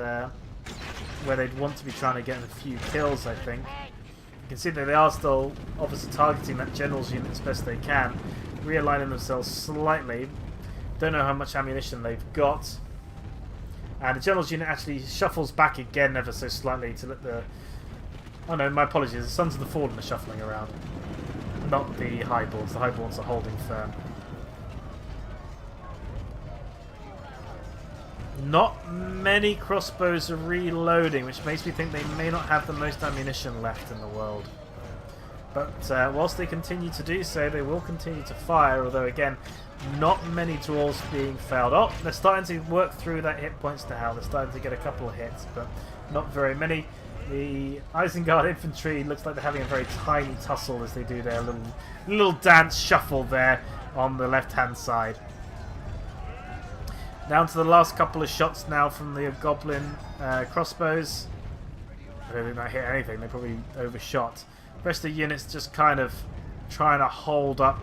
A: where they'd want to be trying to get a few kills, I think. You can see that they are still obviously targeting that general's unit as best they can, realigning themselves slightly. Don't know how much ammunition they've got. And the general's unit actually shuffles back again ever so slightly to let the... Oh no, my apologies. The Sons of the Fallen are shuffling around. Not the Highborns. The Highborns are holding firm. Not many crossbows are reloading, which makes me think they may not have the most ammunition left in the world. But whilst they continue to do so, they will continue to fire, although again, not many draws being failed. Oh, they're starting to work through that hit points to hell. They're starting to get a couple of hits, but not very many. The Isengard infantry looks like they're having a very tiny tussle as they do their little dance shuffle there on the left-hand side. Down to the last couple of shots now from the Goblin crossbows. I don't think they hit anything. They probably overshot. The rest of the units just kind of trying to hold up,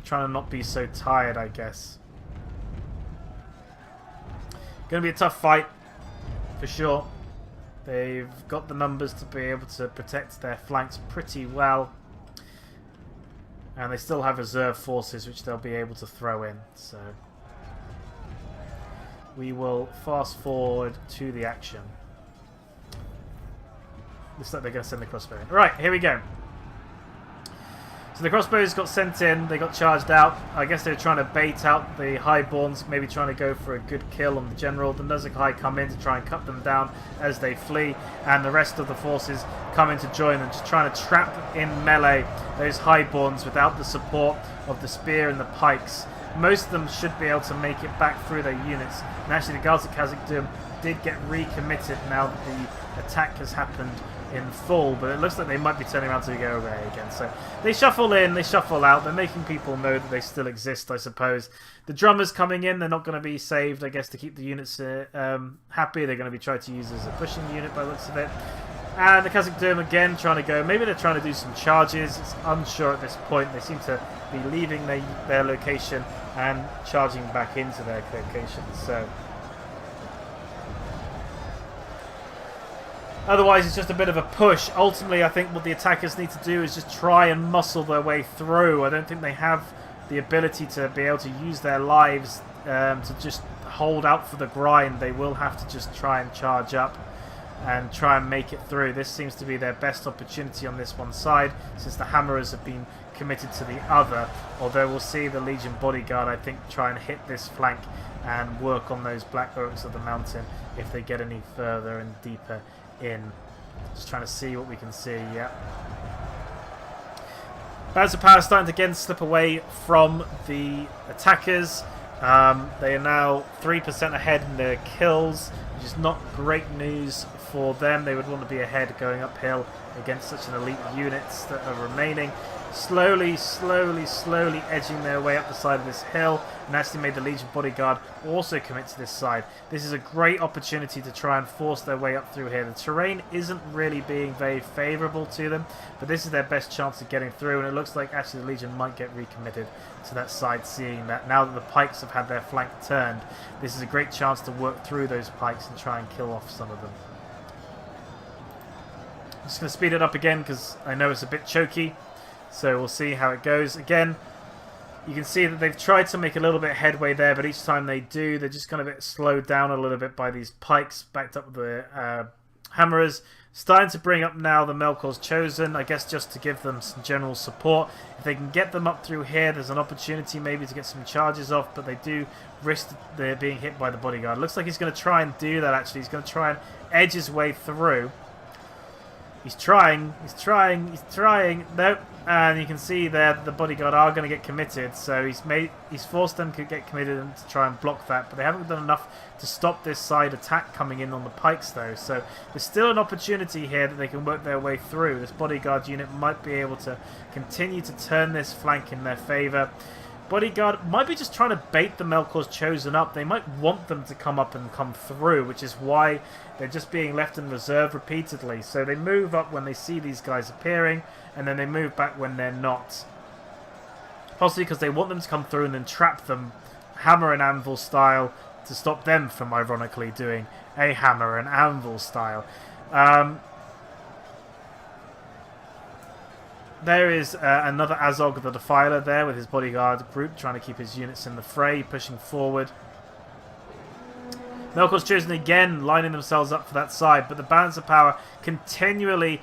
A: trying to not be so tired, I guess. Going to be a tough fight, for sure. They've got the numbers to be able to protect their flanks pretty well. And they still have reserve forces which they'll be able to throw in. So we will fast forward to the action. Looks like they're going to send the crossbow in. Right, here we go. So the crossbows got sent in, they got charged out. I guess they're trying to bait out the Highborns, maybe trying to go for a good kill on the general. The Nazakai come in to try and cut them down as they flee, and the rest of the forces come in to join them, just trying to trap in melee those Highborns without the support of the spear and the pikes. Most of them should be able to make it back through their units, and actually the Guards of Khazad-dûm did get recommitted now that the attack has happened in full, but it looks like they might be turning around to go away again. So they shuffle in, they shuffle out. They're making people know that they still exist, I suppose. The drummers coming in, they're not going to be saved, I guess, to keep the units happy. They're going to be tried to use as a pushing unit by the looks of it. And the Khazad-dûm again trying to go. Maybe they're trying to do some charges. It's unsure at this point. They seem to be leaving their location and charging back into their location. So otherwise, it's just a bit of a push. Ultimately, I think what the attackers need to do is just try and muscle their way through. I don't think they have the ability to be able to use their lives to just hold out for the grind. They will have to just try and charge up and try and make it through. This seems to be their best opportunity on this one side, since the Hammerers have been committed to the other. Although we'll see the Legion Bodyguard, I think, try and hit this flank and work on those black oaks of the mountain if they get any further and deeper in. Just trying to see what we can see. Yeah. Balance of power starting to again slip away from the attackers. They are now 3% ahead in their kills, which is not great news for them. They would want to be ahead going uphill against such an elite units that are remaining. Slowly edging their way up the side of this hill, and actually made the Legion bodyguard also commit to this side. This is a great opportunity to try and force their way up through here. The terrain isn't really being very favourable to them, but this is their best chance of getting through, and it looks like actually the Legion might get recommitted to that side, seeing that now that the pikes have had their flank turned, this is a great chance to work through those pikes and try and kill off some of them. I'm just going to speed it up again because I know it's a bit choky. So we'll see how it goes. Again, you can see that they've tried to make a little bit of headway there, but each time they do, they're just kind of slowed down a little bit by these pikes, backed up with the hammerers. Starting to bring up now the Melkor's Chosen, I guess just to give them some general support. If they can get them up through here, there's an opportunity maybe to get some charges off, but they do risk their being hit by the bodyguard. Looks like he's going to try and do that actually. He's going to try and edge his way through. He's trying. Nope. And you can see there that the bodyguard are going to get committed. So he's forced them to get committed and to try and block that. But they haven't done enough to stop this side attack coming in on the pikes though. So there's still an opportunity here that they can work their way through. This bodyguard unit might be able to continue to turn this flank in their favour. Bodyguard might be just trying to bait the Melkor's Chosen up. They might want them to come up and come through, which is why they're just being left in reserve repeatedly. So they move up when they see these guys appearing, and then they move back when they're not. Possibly because they want them to come through and then trap them hammer and anvil style to stop them from ironically doing a hammer and anvil style. There is another Azog the Defiler there with his bodyguard group trying to keep his units in the fray, pushing forward. Melkor's Chosen again lining themselves up for that side, but the balance of power continually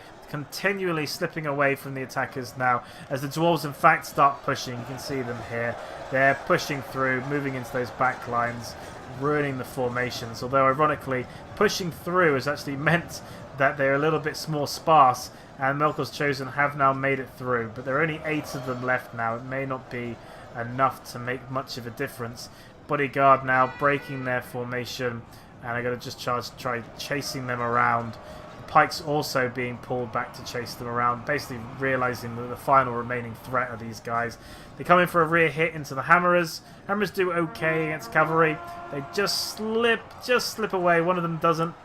A: slipping away from the attackers now as the dwarves in fact start pushing. You can see them here. They're pushing through, moving into those back lines, ruining the formations, although ironically pushing through has actually meant that they're a little bit more sparse, and Melkor's Chosen have now made it through, but there are only 8 of them left now. It may not be enough to make much of a difference. Bodyguard now breaking their formation, and I'm going to just try chasing them around. The pikes also being pulled back to chase them around, basically realising that the final remaining threat are these guys. They come in for a rear hit into the hammerers. Hammerers do okay against cavalry. They just slip away. One of them doesn't.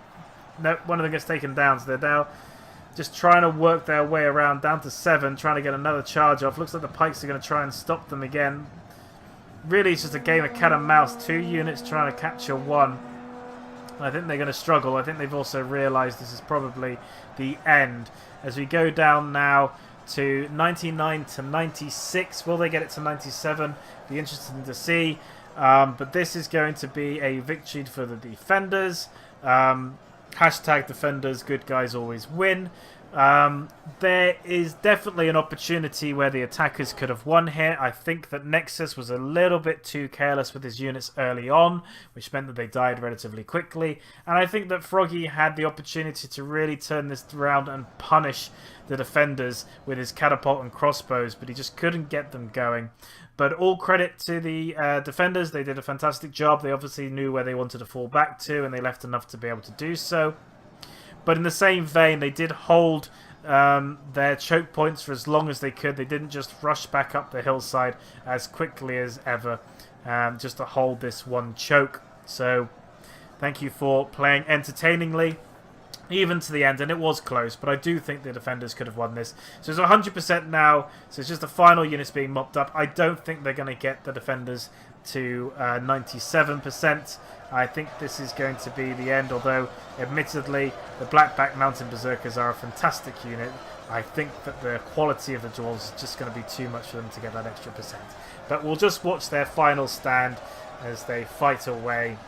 A: No, one of them gets taken down, so they're now just trying to work their way around down to 7, trying to get another charge off. Looks like the pikes are going to try and stop them again. Really, it's just a game of cat and mouse. 2 units trying to capture 1. I think they're going to struggle. I think they've also realised this is probably the end. As we go down now to 99 to 96. Will they get it to 97? Be interesting to see. But this is going to be a victory for the defenders. Hashtag defenders, good guys always win. There is definitely an opportunity where the attackers could have won here. I think that Nexus was a little bit too careless with his units early on, which meant that they died relatively quickly. And I think that Froggy had the opportunity to really turn this around and punish the defenders with his catapult and crossbows, but he just couldn't get them going. But all credit to the defenders. They did a fantastic job. They obviously knew where they wanted to fall back to, and they left enough to be able to do so. But in the same vein, they did hold their choke points for as long as they could. They didn't just rush back up the hillside as quickly as ever, just to hold this one choke. So thank you for playing entertainingly, even to the end, and it was close, but I do think the defenders could have won this. So it's 100% now, so it's just the final units being mopped up. I don't think they're going to get the defenders to 97%. I think this is going to be the end, although admittedly the Blackback Mountain Berserkers are a fantastic unit. I think that the quality of the dwarves is just going to be too much for them to get that extra percent. But we'll just watch their final stand as they fight away,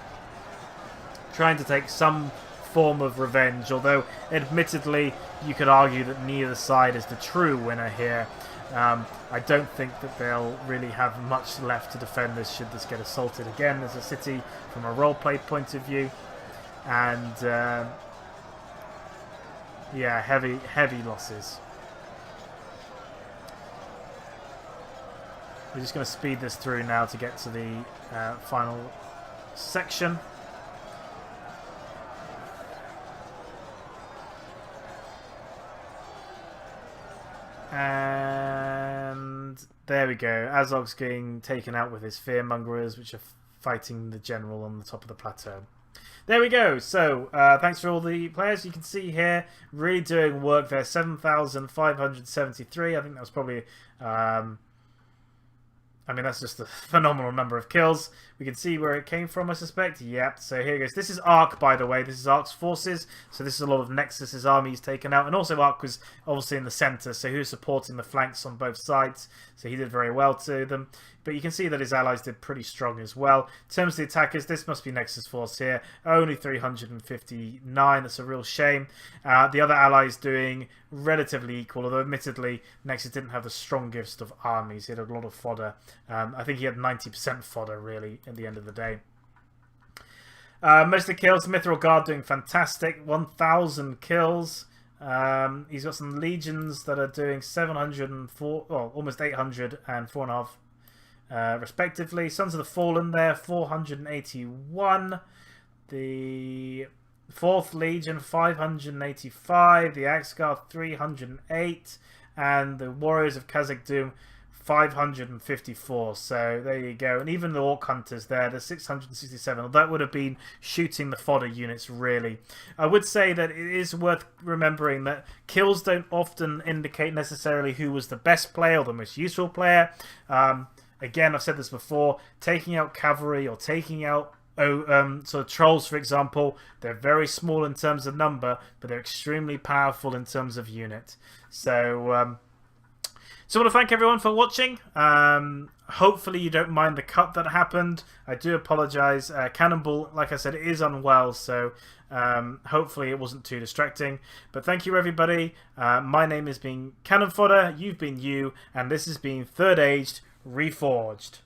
A: trying to take some form of revenge, although admittedly you could argue that neither side is the true winner here. I don't think that they'll really have much left to defend this should this get assaulted again as a city from a roleplay point of view. And yeah, heavy losses. We're just going to speed this through now to get to the final section. And there we go. Azog's getting taken out with his fearmongerers, which are fighting the general on the top of the plateau. There we go. So, thanks for all the players. You can see here, really doing work there. 7,573. I think that was probably... I mean, that's just a phenomenal number of kills. We can see where it came from, I suspect. Yep, so here it goes. This is Ark, by the way. This is Ark's forces. So this is a lot of Nexus's armies taken out. And also Ark was obviously in the centre, so he was supporting the flanks on both sides. So he did very well to them. But you can see that his allies did pretty strong as well. In terms of the attackers, this must be Nexus force here. Only 359. That's a real shame. The other allies doing relatively equal, although admittedly Nexus didn't have the strongest of armies. He had a lot of fodder. I think he had 90% fodder, really, at the end of the day. Most of the kills, Mithril Guard doing fantastic. 1,000 kills. He's got some legions that are doing 704, well, almost 800 and 4.5 respectively. Sons of the Fallen there, 481. The 4th Legion, 585. The Axe Guard, 308. And the Warriors of Kazakh Doom, 554. So there you go. And even the Orc Hunters there, the 667. That would have been shooting the fodder units, really. I would say that it is worth remembering that kills don't often indicate necessarily who was the best player or the most useful player. Again, I've said this before, taking out cavalry or taking out sort of trolls, for example, they're very small in terms of number, but they're extremely powerful in terms of unit. So I want to thank everyone for watching. Hopefully you don't mind the cut that happened. I do apologise. Cannonball, like I said, is unwell, so hopefully it wasn't too distracting. But thank you, everybody. My name has been Cannon Fodder, you've been you, and this has been Third Aged Reforged.